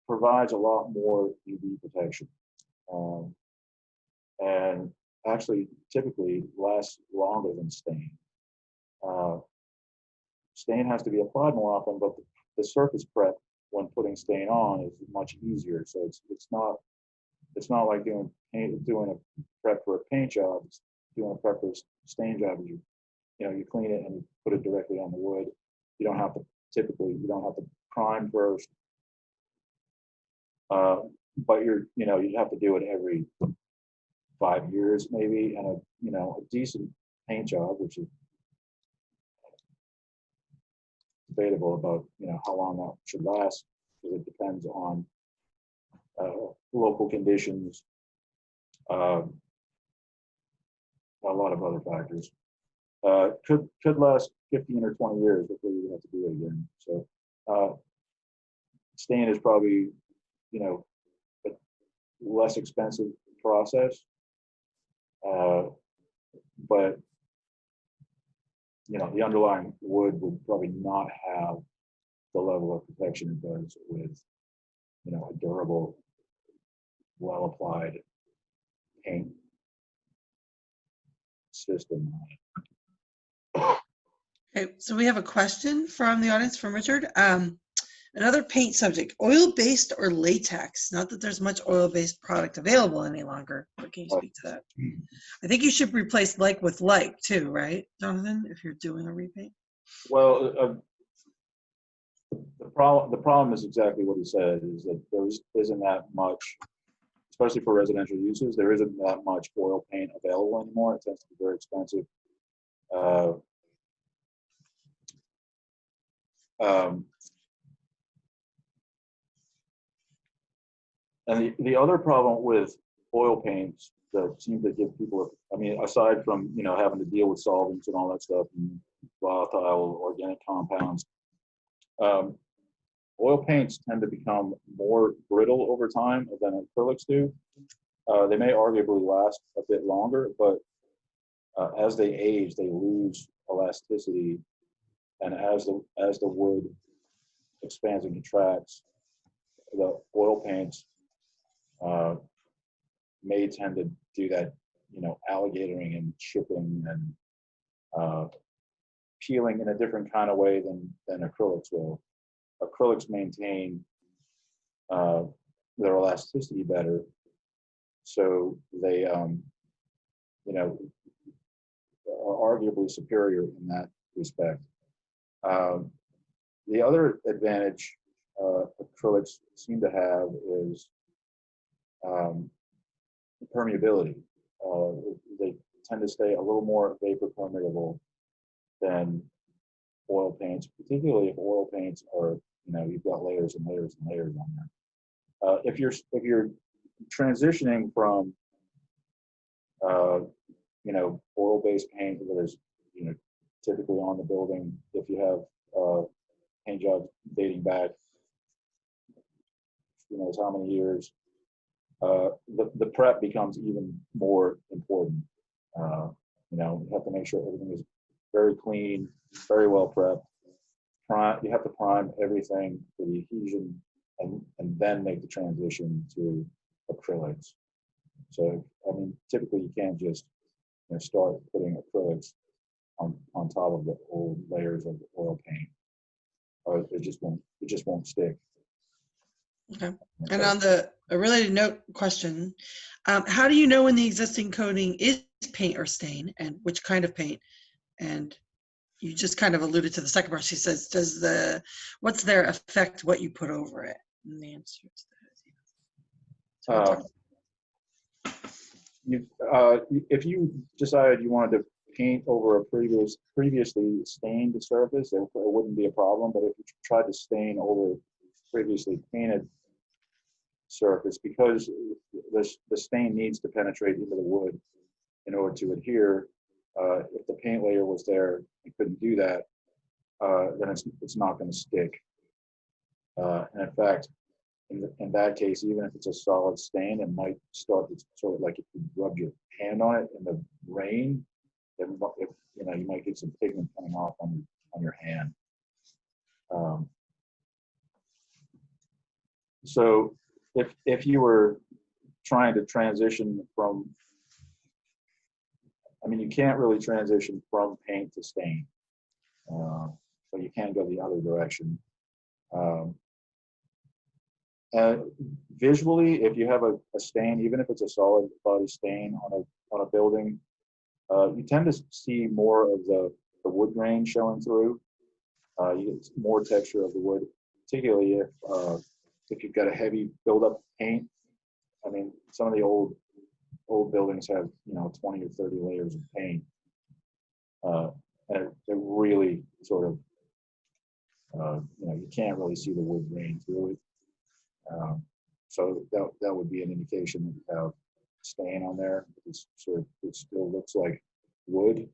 provides a lot more UV protection. And actually typically lasts longer than stain. Stain has to be applied more often, but the surface prep when putting stain on is much easier. So it's not like doing a prep for a paint job. It's doing a prep for a stain job. You clean it and you put it directly on the wood. You don't have to prime first. But you have to do it every 5 years maybe, and a decent paint job, which is debatable about how long that should last, because it depends on local conditions, a lot of other factors. Could last 15 or 20 years before you have to do it again. So stain is probably a less expensive process, but the underlying wood would probably not have the level of protection it does with a durable, well applied paint system. Okay, so we have a question from the audience from Richard. Another paint subject, oil-based or latex? Not that there's much oil-based product available any longer, but can you speak to that? I think you should replace like with like too, right, Jonathan, if you're doing a repaint? Well, the problem is exactly what he said, is that there isn't that much, especially for residential uses, there isn't that much oil paint available anymore. It tends to be very expensive. And the other problem with oil paints that seem to give people, aside from having to deal with solvents and all that stuff and volatile organic compounds, oil paints tend to become more brittle over time than acrylics do. They may arguably last a bit longer, but as they age, they lose elasticity, and as the wood expands and contracts, the oil paints may tend to do that, alligatoring and chipping and peeling in a different kind of way than acrylics will. Acrylics maintain their elasticity better, so they, are arguably superior in that respect. The other advantage acrylics seem to have is permeability. They tend to stay a little more vapor permeable than oil paints, particularly if oil paints are, you've got layers and layers and layers on there. If you're transitioning from, oil-based paint that is, typically on the building, if you have paint jobs dating back, who knows how many years, the prep becomes even more important. You have to make sure everything is very clean, very well prepped. You have to prime everything for the adhesion and then make the transition to acrylics. So, I mean, typically you can't just start putting acrylics on top of the old layers of oil paint, or it just won't stick. Okay. And on a related note question, how do you know when the existing coating is paint or stain, and which kind of paint? And you just kind of alluded to the second part. She says, what's their effect, what you put over it? And the answer is that. If you decided you wanted to paint over a previously stained surface, it wouldn't be a problem. But if you tried to stain over previously painted surface, because the stain needs to penetrate into the wood in order to adhere, if the paint layer was there, you couldn't do that, then it's not going to stick. And in fact, in that case, even if it's a solid stain, it might start sort of like if you rub your hand on it in the rain, then you might get some pigment coming off on your hand. So if you were trying to transition from, I mean, you can't really transition from paint to stain, but you can go the other direction. Visually, if you have a stain, even if it's a solid body stain on a building, you tend to see more of the wood grain showing through. You get more texture of the wood, particularly if you've got a heavy buildup paint. I mean, some of the old buildings have 20 or 30 layers of paint, and it really sort of you can't really see the wood grain through it. So that would be an indication that you have stain on there. It still looks like wood,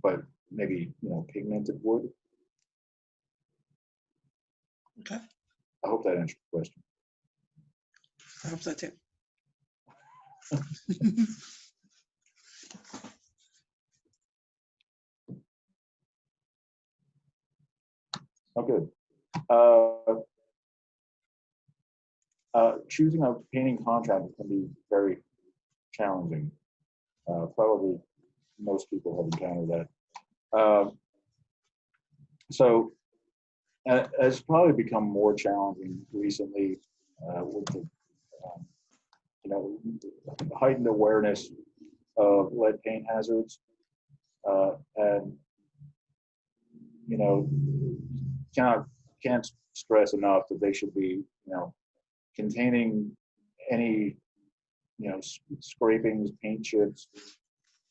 but maybe pigmented wood. Okay. I hope that answers the question. I hope so too. Oh, good. Choosing a painting contractor can be very challenging. Probably most people have encountered that. So it's probably become more challenging recently with the heightened awareness of lead paint hazards, and can't stress enough that they should be containing any scrapings, paint chips,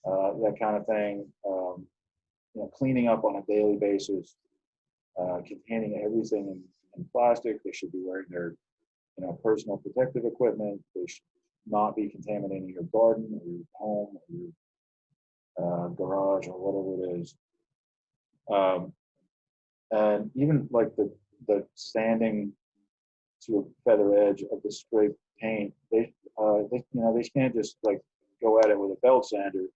that kind of thing. Cleaning up on a daily basis, containing everything in plastic. They should be wearing their personal protective equipment. They should not be contaminating your garden or your home or your garage or whatever it is. And even like the sanding to a feather edge of the scraped paint, they can't just like go at it with a belt sander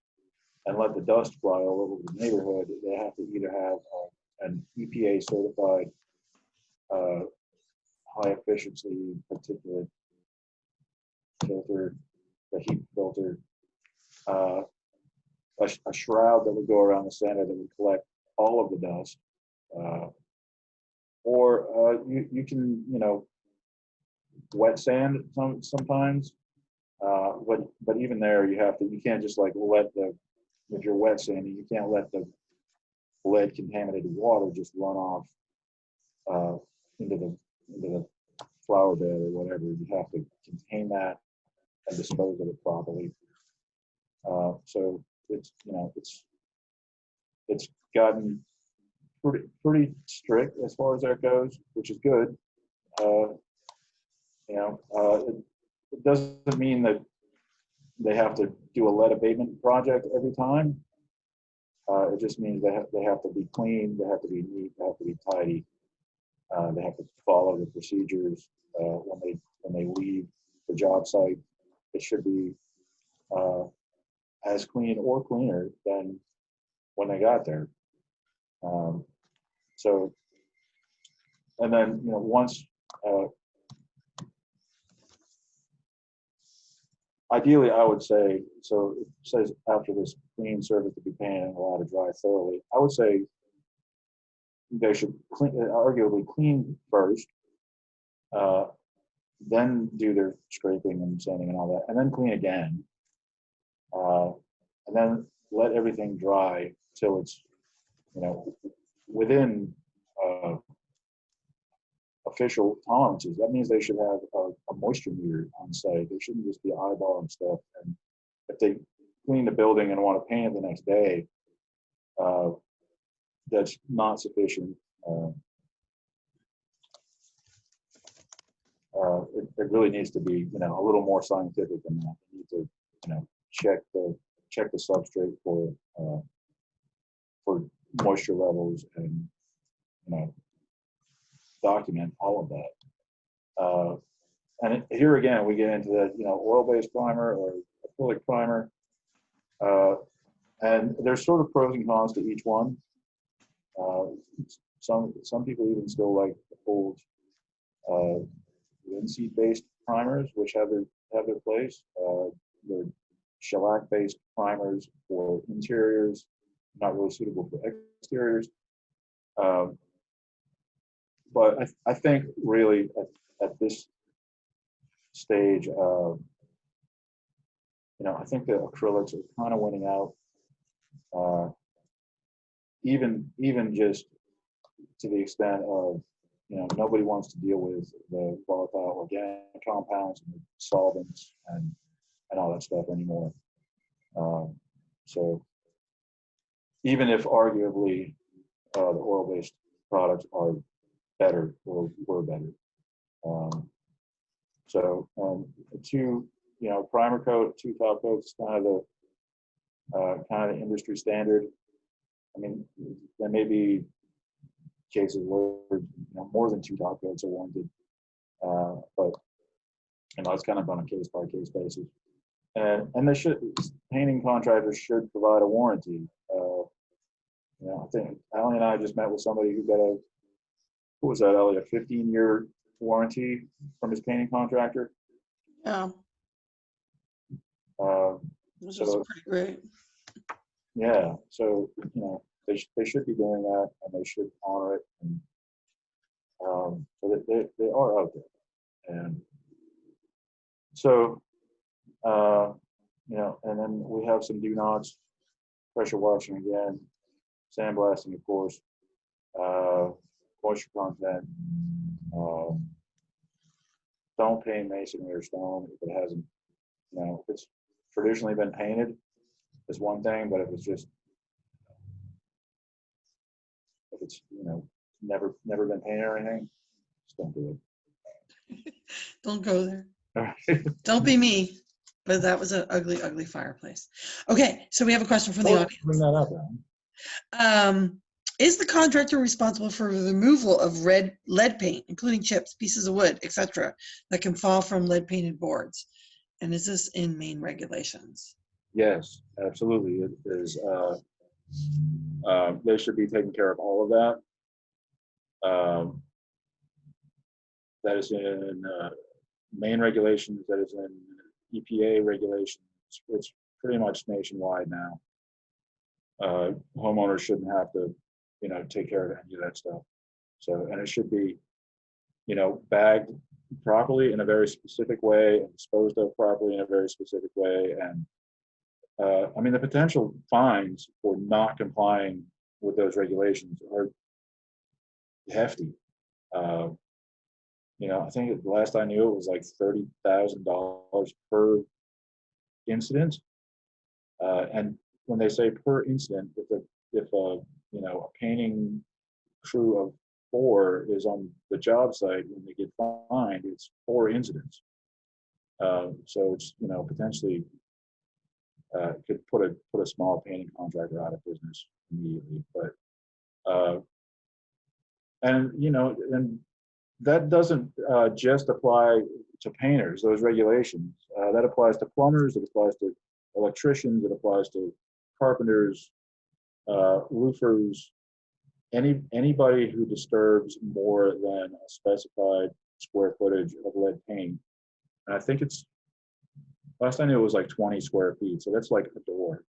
and let the dust fly all over the neighborhood. They have to either have an EPA certified high efficiency particulate filter, the heat filter, a shroud that would go around the center that would collect all of the dust, or you can wet sand sometimes, but even there you can't just like if you're wet sanding, you can't let the lead contaminated water just run off into the flower bed or whatever. You have to contain that and dispose of it properly. So it's gotten pretty strict as far as that goes, which is good. It doesn't mean that they have to do a lead abatement project every time. It just means they have to be clean, they have to be neat, they have to be tidy. They have to follow the procedures when they leave the job site. It should be as clean or cleaner than when they got there. So and then, once, ideally, I would say, so it says after this clean surface to be painted and allowed to dry thoroughly. I would say they should arguably clean first, then do their scraping and sanding and all that, and then clean again, and then let everything dry till it's, within official tolerances. That means they should have a moisture meter on site. They shouldn't just be eyeballing stuff. And if they clean the building and want to paint it the next day, that's not sufficient. It really needs to be, a little more scientific than that. You need to, check the substrate for moisture levels and, document all of that. And here again, we get into the, oil-based primer or acrylic primer. And there's sort of pros and cons to each one. Some people even still like old linseed-based primers, which have their place. They're shellac-based primers for interiors, not really suitable for exteriors. But I think really at this stage, I think the acrylics are kind of winning out. Even just to the extent of, nobody wants to deal with the volatile organic compounds and the solvents and all that stuff anymore. So even if arguably the oil-based products are better or were better. Two, primer coat, 2 top coats, kind of the industry standard. I mean, there may be cases where more than 2 top coats are warranted, but it's kind of on a case-by-case basis. And they should, painting contractors should provide a warranty. I think Allie and I just met with somebody who got what was that, Ellie, a 15-year warranty from his painting contractor? Yeah. Which is pretty great. Yeah, so, they should be doing that, and they should honor it. And so they are out there. And so, and then we have some do-nots, pressure washing again, sandblasting, of course, moisture content. Don't paint masonry or stone if it hasn't, if it's traditionally been painted, is one thing, but if it's never been painted or anything, just don't do it. Don't go there. Don't be me. But that was an ugly, ugly fireplace. Okay, so we have a question from the audience. Bring that up, Alan. Is the contractor responsible for the removal of lead paint, including chips, pieces of wood, etc., that can fall from lead painted boards? And is this in Maine regulations? Yes, absolutely. It is. They should be taking care of all of that. That is in Maine regulations. That is in EPA regulations. It's pretty much nationwide now. Homeowners shouldn't have to, take care of any of that stuff. So, and it should be, bagged properly in a very specific way and disposed of properly in a very specific way. And the potential fines for not complying with those regulations are hefty. I think the last I knew it was like $30,000 per incident. And when they say per incident, if a painting crew of 4 is on the job site, when they get fined, it's 4 incidents. So it's potentially could put a small painting contractor out of business immediately. But and that doesn't just apply to painters. Those regulations that applies to plumbers, it applies to electricians, it applies to carpenters, roofers, anybody who disturbs more than a specified square footage of lead paint, and I think it's, last I knew it was like 20 square feet, so that's like a door.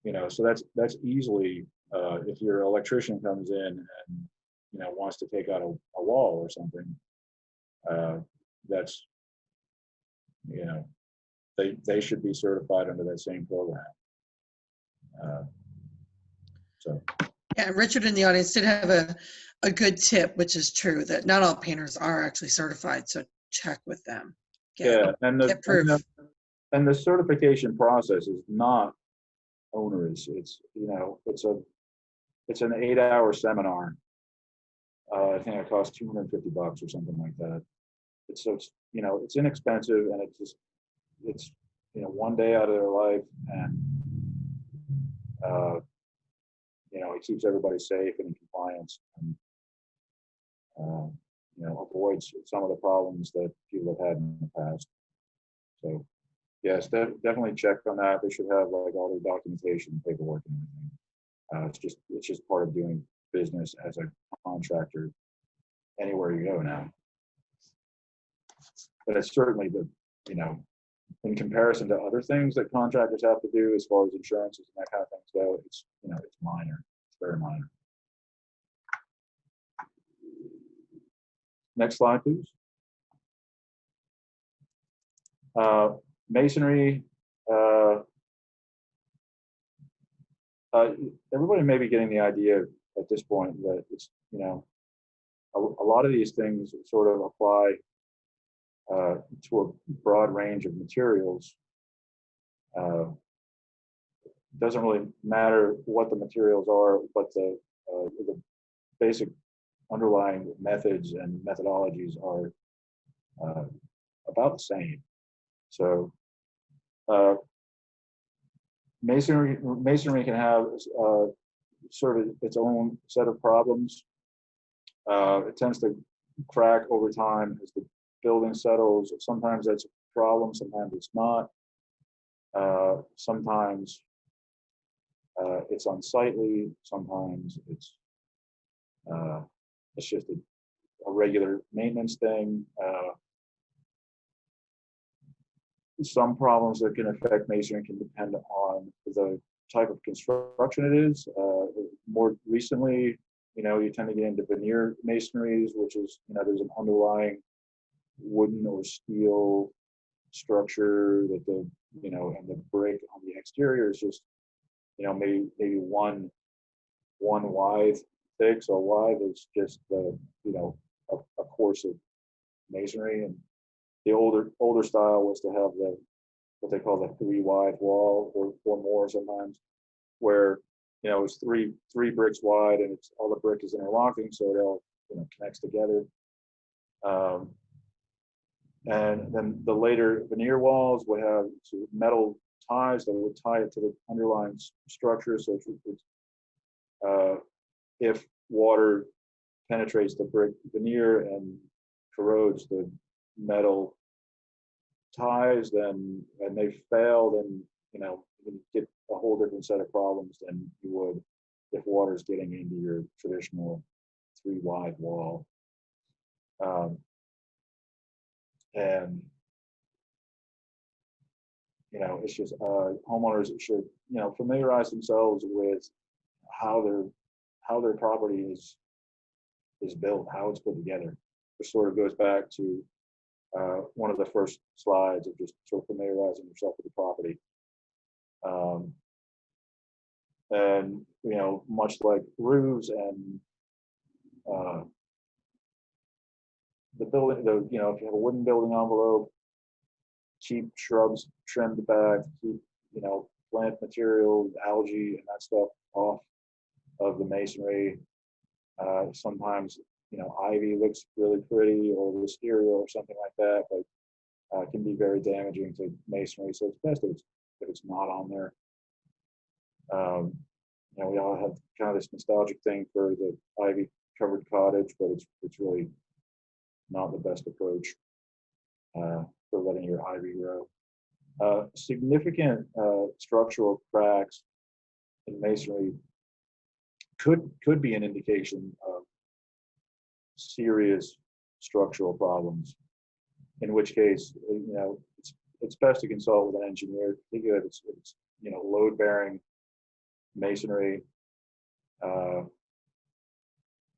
You know, so that's easily, if your electrician comes in and, you know, wants to take out a wall or something, that's, you know, they should be certified under that same program. So. Yeah, Richard in the audience did have a good tip, which is true, that not all painters are actually certified, so check with them. Get proof. And the certification process is not onerous. It's, you know, it's an 8-hour seminar. I think it costs $250 or something like that. It's you know, it's inexpensive, and it's you know, one day out of their life, and you know, it keeps everybody safe and in compliance, and you know, avoids some of the problems that people have had in the past. So yes, definitely check on that. They should have like all their documentation, paperwork, and everything. It's just part of doing business as a contractor anywhere you go now. But it's certainly you know, in comparison to other things that contractors have to do as far as insurances and that kind of things go, it's, you know, it's minor. It's very minor. Next slide, please. Masonry. Everybody may be getting the idea at this point that it's, you know, a lot of these things sort of apply to a broad range of materials. It doesn't really matter what the materials are, but the basic underlying methods and methodologies are about the same. So masonry can have sort of its own set of problems. It tends to crack over time as the building settles. Sometimes that's a problem, sometimes it's not. Sometimes it's unsightly, sometimes it's just a regular maintenance thing. Some problems that can affect masonry can depend on the type of construction it is. More recently, you know, you tend to get into veneer masonries, which is, you know, there's an underlying wooden or steel structure that the, you know, and the brick on the exterior is just, you know, maybe one withe thick. So withe is just the, you know, a course of masonry. And the older style was to have the, what they call the 3 wide wall, or more sometimes, where, you know, it's three bricks wide, and it's all the brick is interlocking, so it all, you know, connects together. And then the later veneer walls would have sort of metal ties that would tie it to the underlying structure. So if water penetrates the brick veneer and corrodes the metal ties, then, and they fail, then, you know, you get a whole different set of problems than you would if water is getting into your traditional 3 wide wall. And, you know, it's just homeowners should, you know, familiarize themselves with how their property is built, how it's put together. It sort of goes back to one of the first slides of just sort of familiarizing yourself with the property. And, you know, much like roofs and the building, you know, if you have a wooden building envelope, keep shrubs trimmed back, keep, you know, plant material, algae, and that stuff off of the masonry. Sometimes, you know, ivy looks really pretty, or wisteria or something like that, but it can be very damaging to masonry. So it's best if it's not on there. You know, we all have kind of this nostalgic thing for the ivy covered cottage, but it's really not the best approach for letting your ivy grow. Significant structural cracks in masonry could be an indication of serious structural problems. In which case, it's best to consult with an engineer, particularly if it's load-bearing masonry.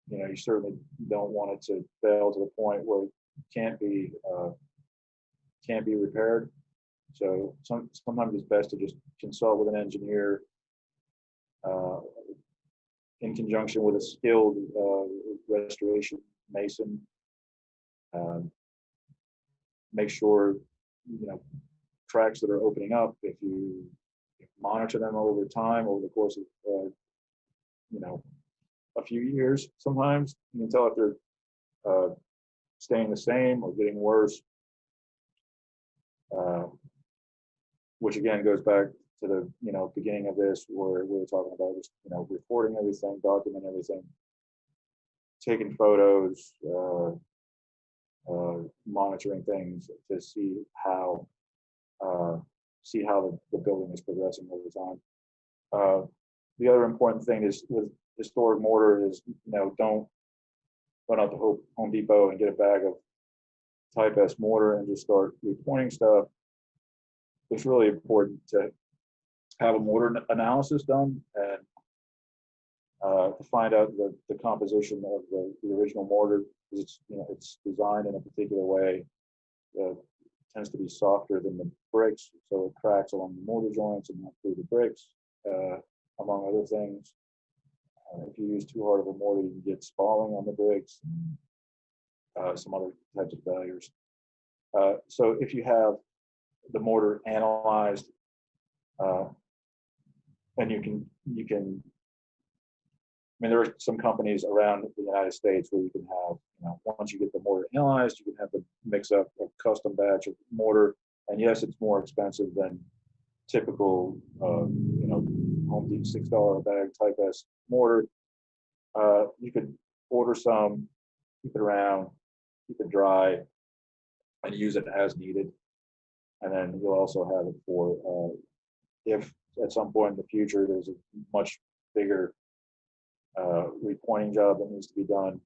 You certainly don't want it to fail to the point where it can't be repaired. So sometimes it's best to just consult with an engineer in conjunction with a skilled restoration mason. Make sure cracks that are opening up, if you monitor them over time, over the course of a few years, sometimes you can tell if they're staying the same or getting worse, which again goes back to the beginning of this, where we were talking about just recording everything, documenting everything, taking photos, monitoring things to see how the building is progressing over time. The other important thing is with historic mortar is don't run out to Home Depot and get a bag of Type S mortar and just start repointing stuff. It's really important to have a mortar analysis done and to find out the composition of the original mortar, because it's designed in a particular way that tends to be softer than the bricks, so it cracks along the mortar joints and not through the bricks, among other things. If you use too hard of a mortar, you can get spalling on the bricks, and some other types of failures. So if you have the mortar analyzed, and you can, there are some companies around the United States where you can have, once you get the mortar analyzed, you can have the mix up a custom batch of mortar. And yes, it's more expensive than typical, Home Depot $6 a bag Type S mortar. You could order some, keep it around, keep it dry, and use it as needed. And then you'll also have it for if at some point in the future there's a much bigger repointing job that needs to be done.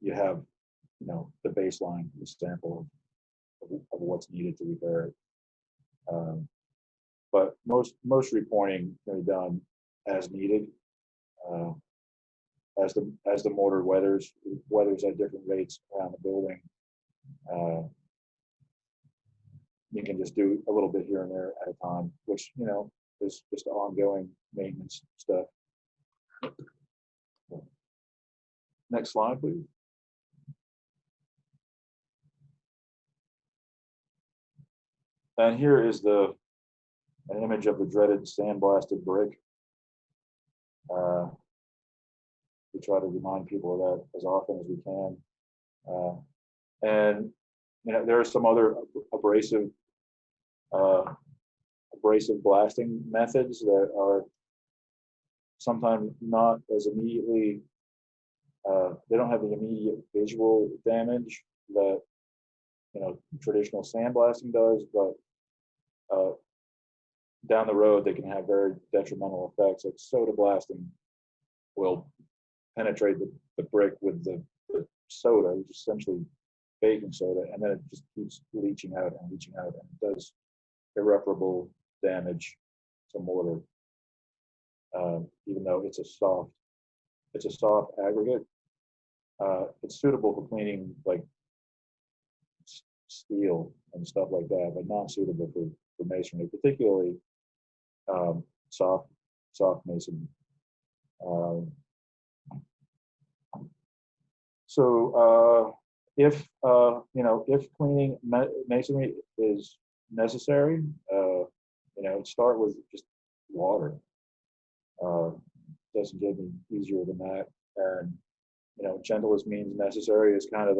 You have, the baseline, the sample of what's needed to repair it. But most repointing can be done as needed. As the mortar weathers at different rates around the building. You can just do a little bit here and there at a time, which is just ongoing maintenance stuff. Next slide, please. And here is an image of the dreaded sandblasted brick. We try to remind people of that as often as we can. And there are some other abrasive blasting methods that are sometimes not as immediately, they don't have the immediate visual damage that traditional sandblasting does, but down the road they can have very detrimental effects. Like soda blasting will penetrate the brick with the soda, which is essentially baking soda, and then it just keeps leaching out and it does irreparable damage to mortar, even though it's a soft aggregate. It's suitable for cleaning like steel and stuff like that, but not suitable for masonry, particularly soft masonry. So if cleaning masonry is necessary, start with just water. Doesn't get any easier than that. And gentlest means necessary is kind of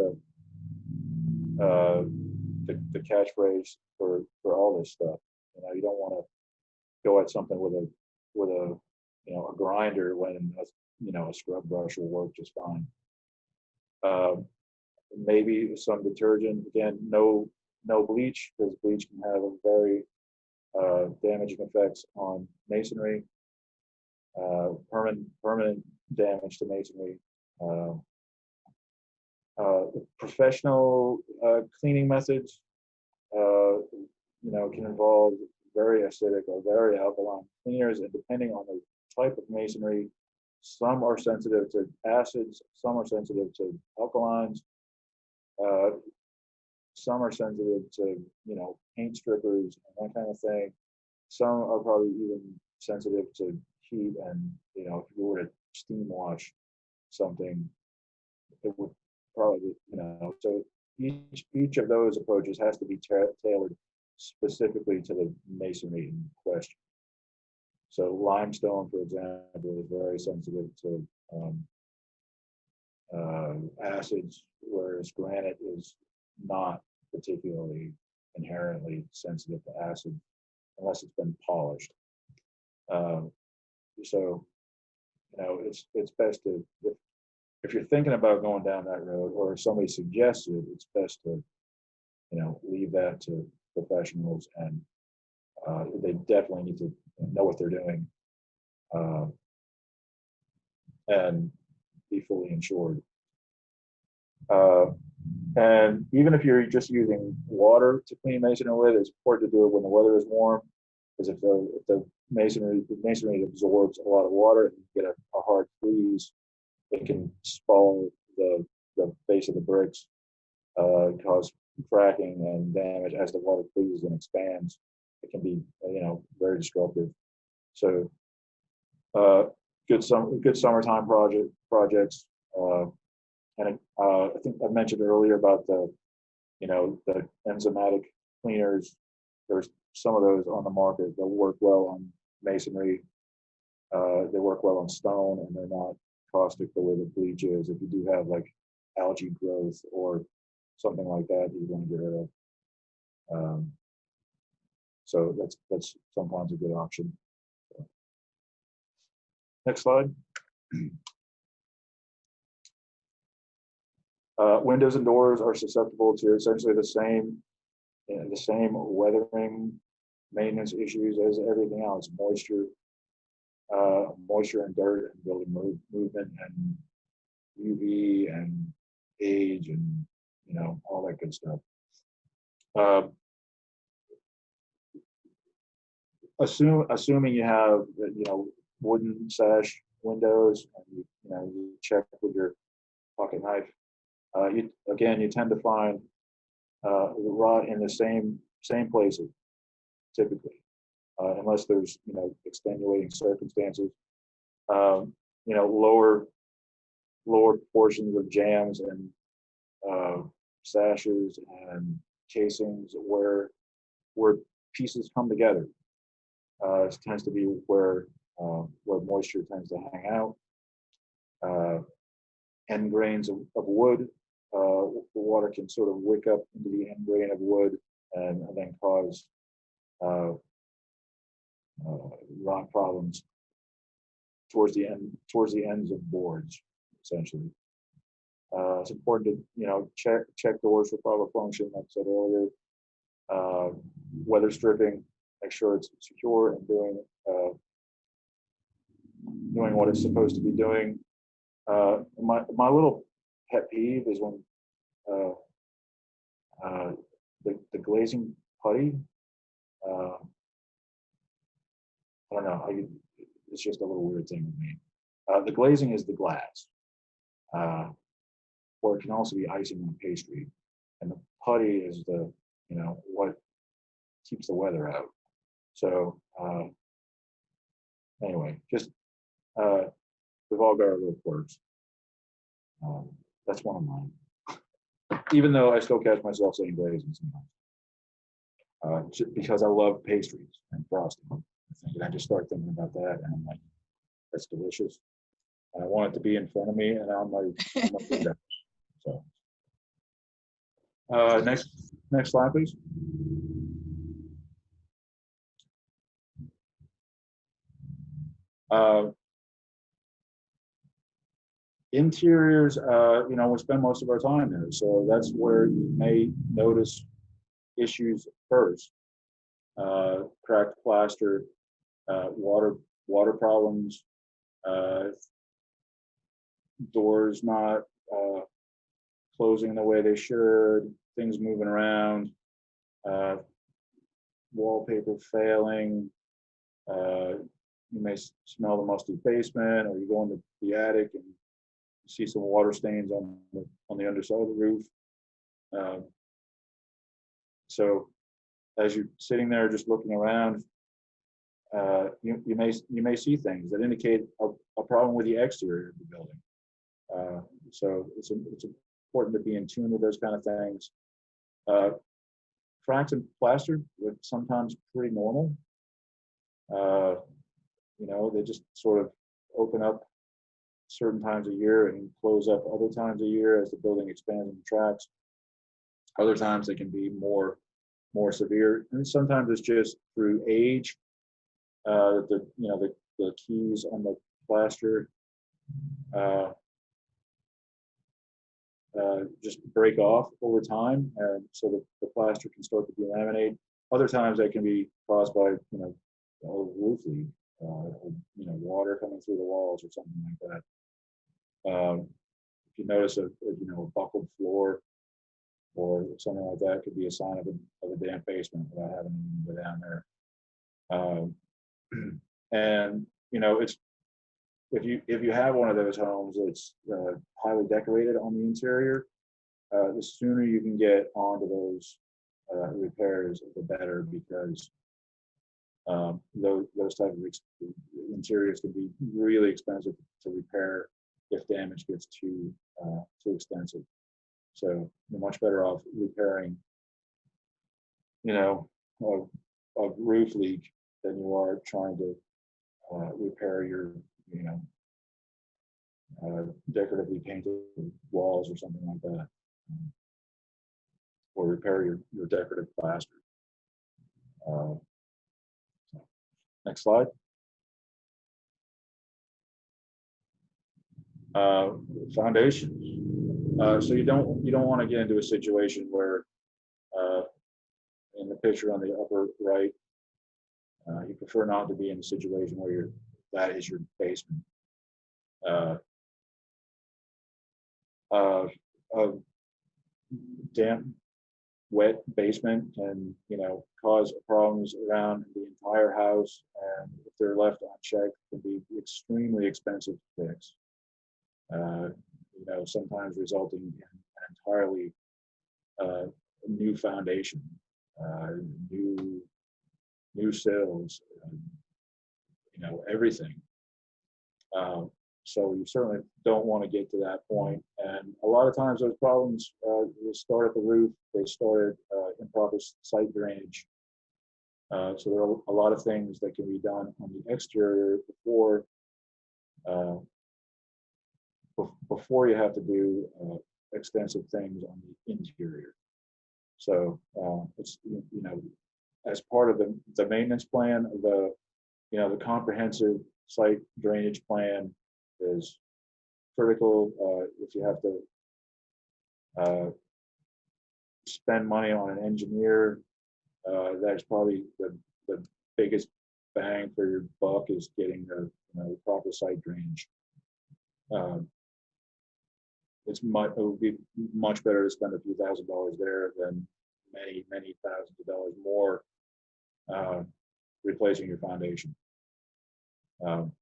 the catchphrase for all this stuff. You don't want to go at something with a grinder when a scrub brush will work just fine. Maybe some detergent. Again, no bleach, because bleach can have a very damaging effects on masonry, permanent damage to masonry. Professional cleaning methods, can involve very acidic or very alkaline cleaners, and depending on the type of masonry, some are sensitive to acids, some are sensitive to alkalines, some are sensitive to, paint strippers and that kind of thing. Some are probably even sensitive to heat, and, if you were to steam wash something, it would probably, so each of those approaches has to be tailored specifically to the masonry in question. So limestone, for example, is very sensitive to acids, whereas granite is not particularly inherently sensitive to acid unless it's been polished. So, it's best to, if you're thinking about going down that road, or if somebody suggests it, it's best to, leave that to professionals, and they definitely need to know what they're doing and be fully insured. And even if you're just using water to clean masonry with, it's important to do it when the weather is warm, because if the masonry absorbs a lot of water and you get a hard freeze, it can spoil the base of the bricks, cause cracking and damage as the water freezes and expands. It can be, very destructive. So, good summertime projects. And I think I mentioned earlier about the enzymatic cleaners. There's some of those on the market that work well on masonry. They work well on stone, and they're not caustic the way the bleach is. If you do have like algae growth or something like that you want to get rid of. So that's sometimes a good option. Next slide. Windows and doors are susceptible to essentially the same weathering maintenance issues as everything else: moisture and dirt, and building movement, and UV and age, and all that good stuff. Assuming you have wooden sash windows, and you check with your pocket knife. You tend to find rot in the same places typically, unless there's extenuating circumstances. Lower portions of jambs and sashes and casings where pieces come together. It tends to be where moisture tends to hang out. End grains of wood, the water can sort of wick up into the end grain of wood and then cause rot problems towards the ends of boards, essentially. It's important to check doors for proper function, like I said earlier. Weather stripping, make sure it's secure and doing what it's supposed to be doing. My little pet peeve is when the glazing putty. I don't know. It's just a little weird thing with me. The glazing is the glass, or it can also be icing on pastry, and the putty is the what keeps the weather out. So anyway, just we've all got our little quirks. That's one of mine. Even though I still catch myself saying glazing sometimes, because I love pastries and frosting. I just start thinking about that, and I'm like, that's delicious. And I want it to be in front of me, and I'm like, do that. So, next slide, please. Interiors, we spend most of our time there, so that's where you may notice issues first. cracked plaster, water problems, doors not closing the way they should, things moving around, wallpaper failing. You may smell the musty basement, or you go into the attic and you see some water stains on the underside of the roof. So as you're sitting there just looking around, you may see things that indicate a problem with the exterior of the building. So it's important to be in tune with those kind of things. Cracks in plaster are sometimes pretty normal. They just sort of open up certain times a year and close up other times a year as the building expands and contracts. Other times they can be more severe, and sometimes it's just through age. The keys on the plaster just break off over time, and so the plaster can start to delaminate. Other times they can be caused by a roof leak, water coming through the walls or something like that. If you notice a buckled floor or something like that, could be a sign of a damp basement without having to go down there. And it's if you have one of those homes that's highly decorated on the interior, the sooner you can get onto those repairs, the better, because those type of interiors can be really expensive to repair if damage gets too extensive. So you're much better off repairing, a roof leak than you are trying to repair your, decoratively painted walls or something like that, or repair your decorative plaster. Next slide. Foundations. So you don't want to get into a situation where, in the picture on the upper right, you prefer not to be in a situation where that is your basement. A damp, wet basement can cause problems around the entire house, and if they're left unchecked, can be extremely expensive to fix. Sometimes resulting in an entirely new foundation, new sills, everything. So you certainly don't want to get to that point. And a lot of times those problems they start at the roof. They start at improper site drainage. So there are a lot of things that can be done on the exterior before you have to do extensive things on the interior. So it's as part of the maintenance plan, the comprehensive site drainage plan is critical. If you have to spend money on an engineer, that's probably the biggest bang for your buck, is getting the proper site drainage. It would be much better to spend a few $1,000s there than many thousands of dollars more replacing your foundation. And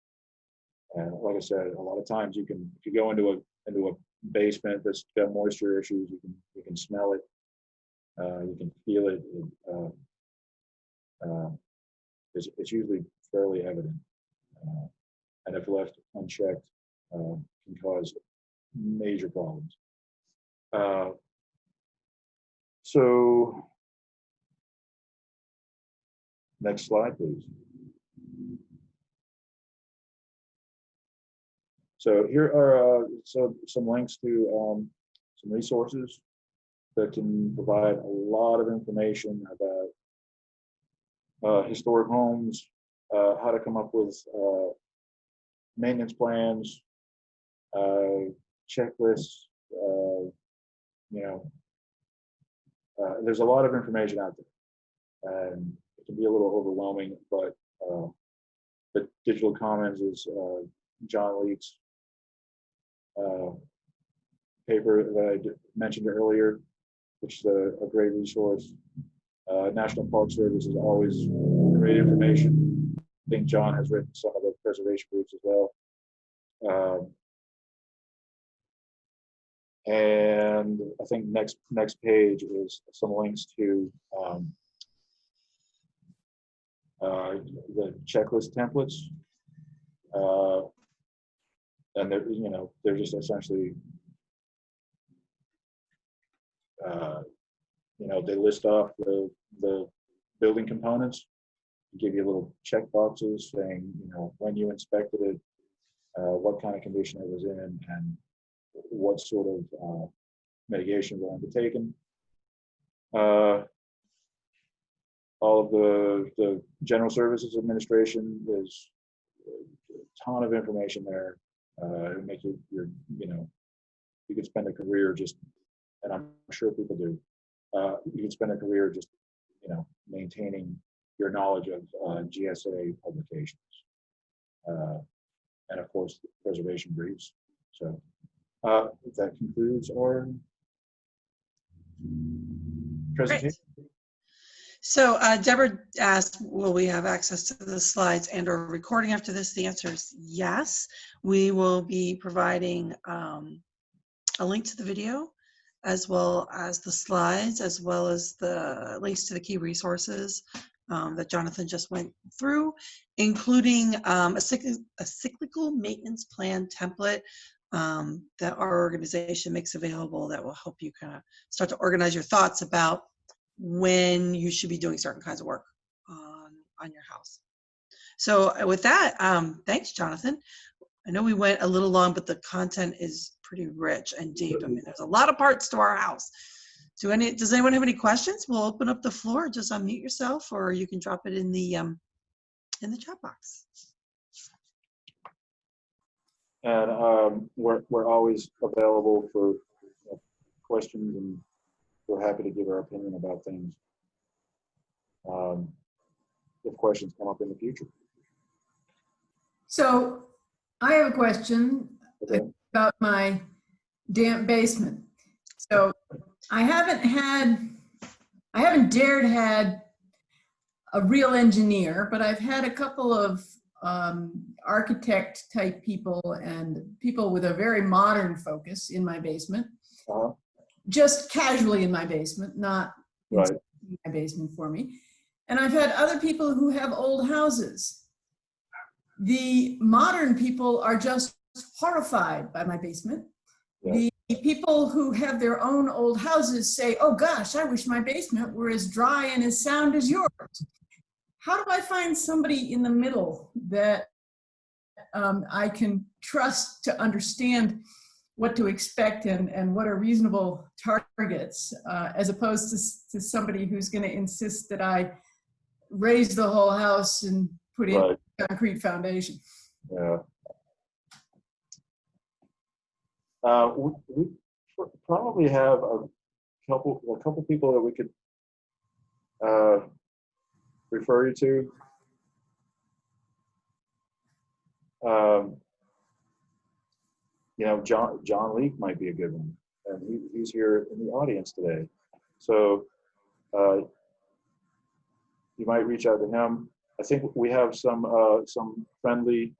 like I said, a lot of times if you go into a basement that's got moisture issues, you can smell it, you can feel it. It's usually fairly evident, and if left unchecked, can cause major problems. So next slide, please. So here are some links to some resources that can provide a lot of information about historic homes, how to come up with maintenance plans, checklists. There's a lot of information out there, and can be a little overwhelming, but the Digital Commons is John Leake's paper that I mentioned earlier, which is a great resource. National Park Service is always great information. I think John has written some of the preservation groups as well. And I think next page is some links to the checklist templates, and they're just essentially they list off the building components, give you little check boxes saying when you inspected it, what kind of condition it was in, and what sort of mitigation were undertaken. All of the General Services Administration, there's a ton of information there. It'll make you you could spend a career just, and I'm sure people do. You could spend a career just maintaining your knowledge of GSA publications, and of course preservation briefs. So that concludes our presentation. Great. So Deborah asked, will we have access to the slides and or recording after this? The answer is yes. We will be providing a link to the video, as well as the slides, as well as the links to the key resources that Jonathan just went through, including a cyclical maintenance plan template that our organization makes available that will help you kind of start to organize your thoughts about when you should be doing certain kinds of work on your house. So with that, thanks, Jonathan. I know we went a little long, but the content is pretty rich and deep. I mean, there's a lot of parts to our house. Does anyone have any questions? We'll open up the floor. Just unmute yourself, or you can drop it in the chat box. And we're always available for questions, and we're happy to give our opinion about things if questions come up in the future. So I have a question about my damp basement. So I haven't dared had a real engineer, but I've had a couple of architect type people and people with a very modern focus in my basement, just casually in my basement, not right in my basement for me. And I've had other people who have old houses. The modern people are just horrified by my basement. Yeah. The people who have their own old houses say, oh gosh, I wish my basement were as dry and as sound as yours. How do I find somebody in the middle that I can trust to understand what to expect and what are reasonable targets, as opposed to somebody who's going to insist that I raise the whole house and put in a concrete foundation? Yeah. We probably have a couple people that we could refer you to. John Leeke might be a good one, and he's here in the audience today. So you might reach out to him. I think we have some friendly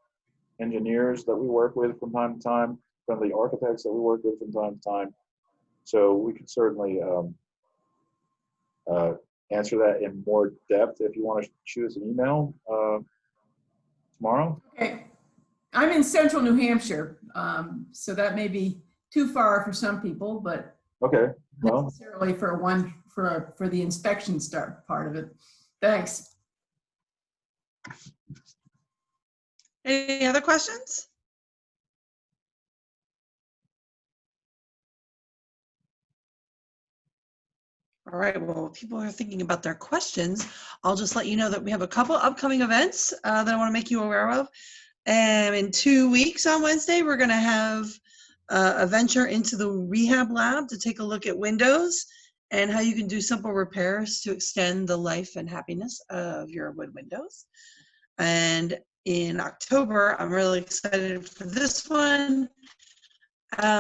engineers that we work with from time to time, friendly architects that we work with from time to time. So we could certainly answer that in more depth if you want to shoot us an email tomorrow. Okay. I'm in central New Hampshire, so that may be too far for some people, but okay, well, necessarily for the inspection part of it. Thanks. Any other questions? All right, well, people are thinking about their questions. I'll just let you know that we have a couple upcoming events that I want to make you aware of. And in 2 weeks on Wednesday, we're going to have a venture into the Rehab Lab to take a look at windows and how you can do simple repairs to extend the life and happiness of your wood windows. And in October, I'm really excited for this one.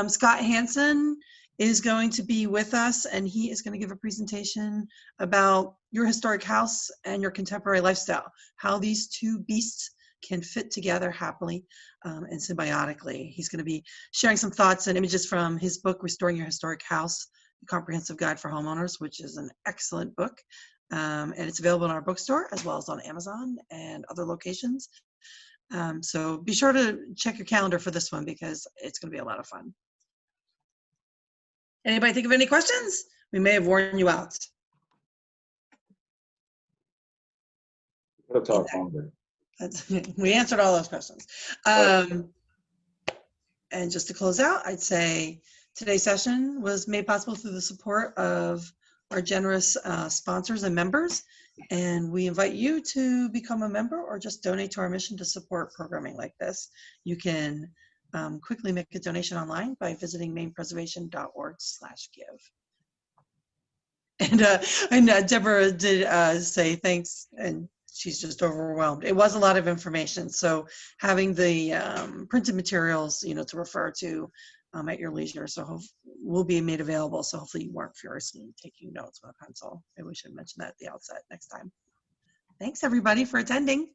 Scott Hansen is going to be with us, and he is going to give a presentation about your historic house and your contemporary lifestyle, how these two beasts can fit together happily and symbiotically. He's going to be sharing some thoughts and images from his book, Restoring Your Historic House, A Comprehensive Guide for Homeowners, which is an excellent book. And it's available in our bookstore as well as on Amazon and other locations. So be sure to check your calendar for this one because it's going to be a lot of fun. Anybody think of any questions? We may have worn you out. We'll talk longer. We answered all those questions. And just to close out, I'd say today's session was made possible through the support of our generous sponsors and members. And we invite you to become a member or just donate to our mission to support programming like this. You can quickly make a donation online by visiting mainpreservation.org/give. And Deborah did say thanks, and she's just overwhelmed. It was a lot of information, so having the printed materials, to refer to at your leisure, so will be made available. So hopefully you weren't furiously taking notes with a pencil. Maybe we should mention that at the outset next time. Thanks everybody for attending.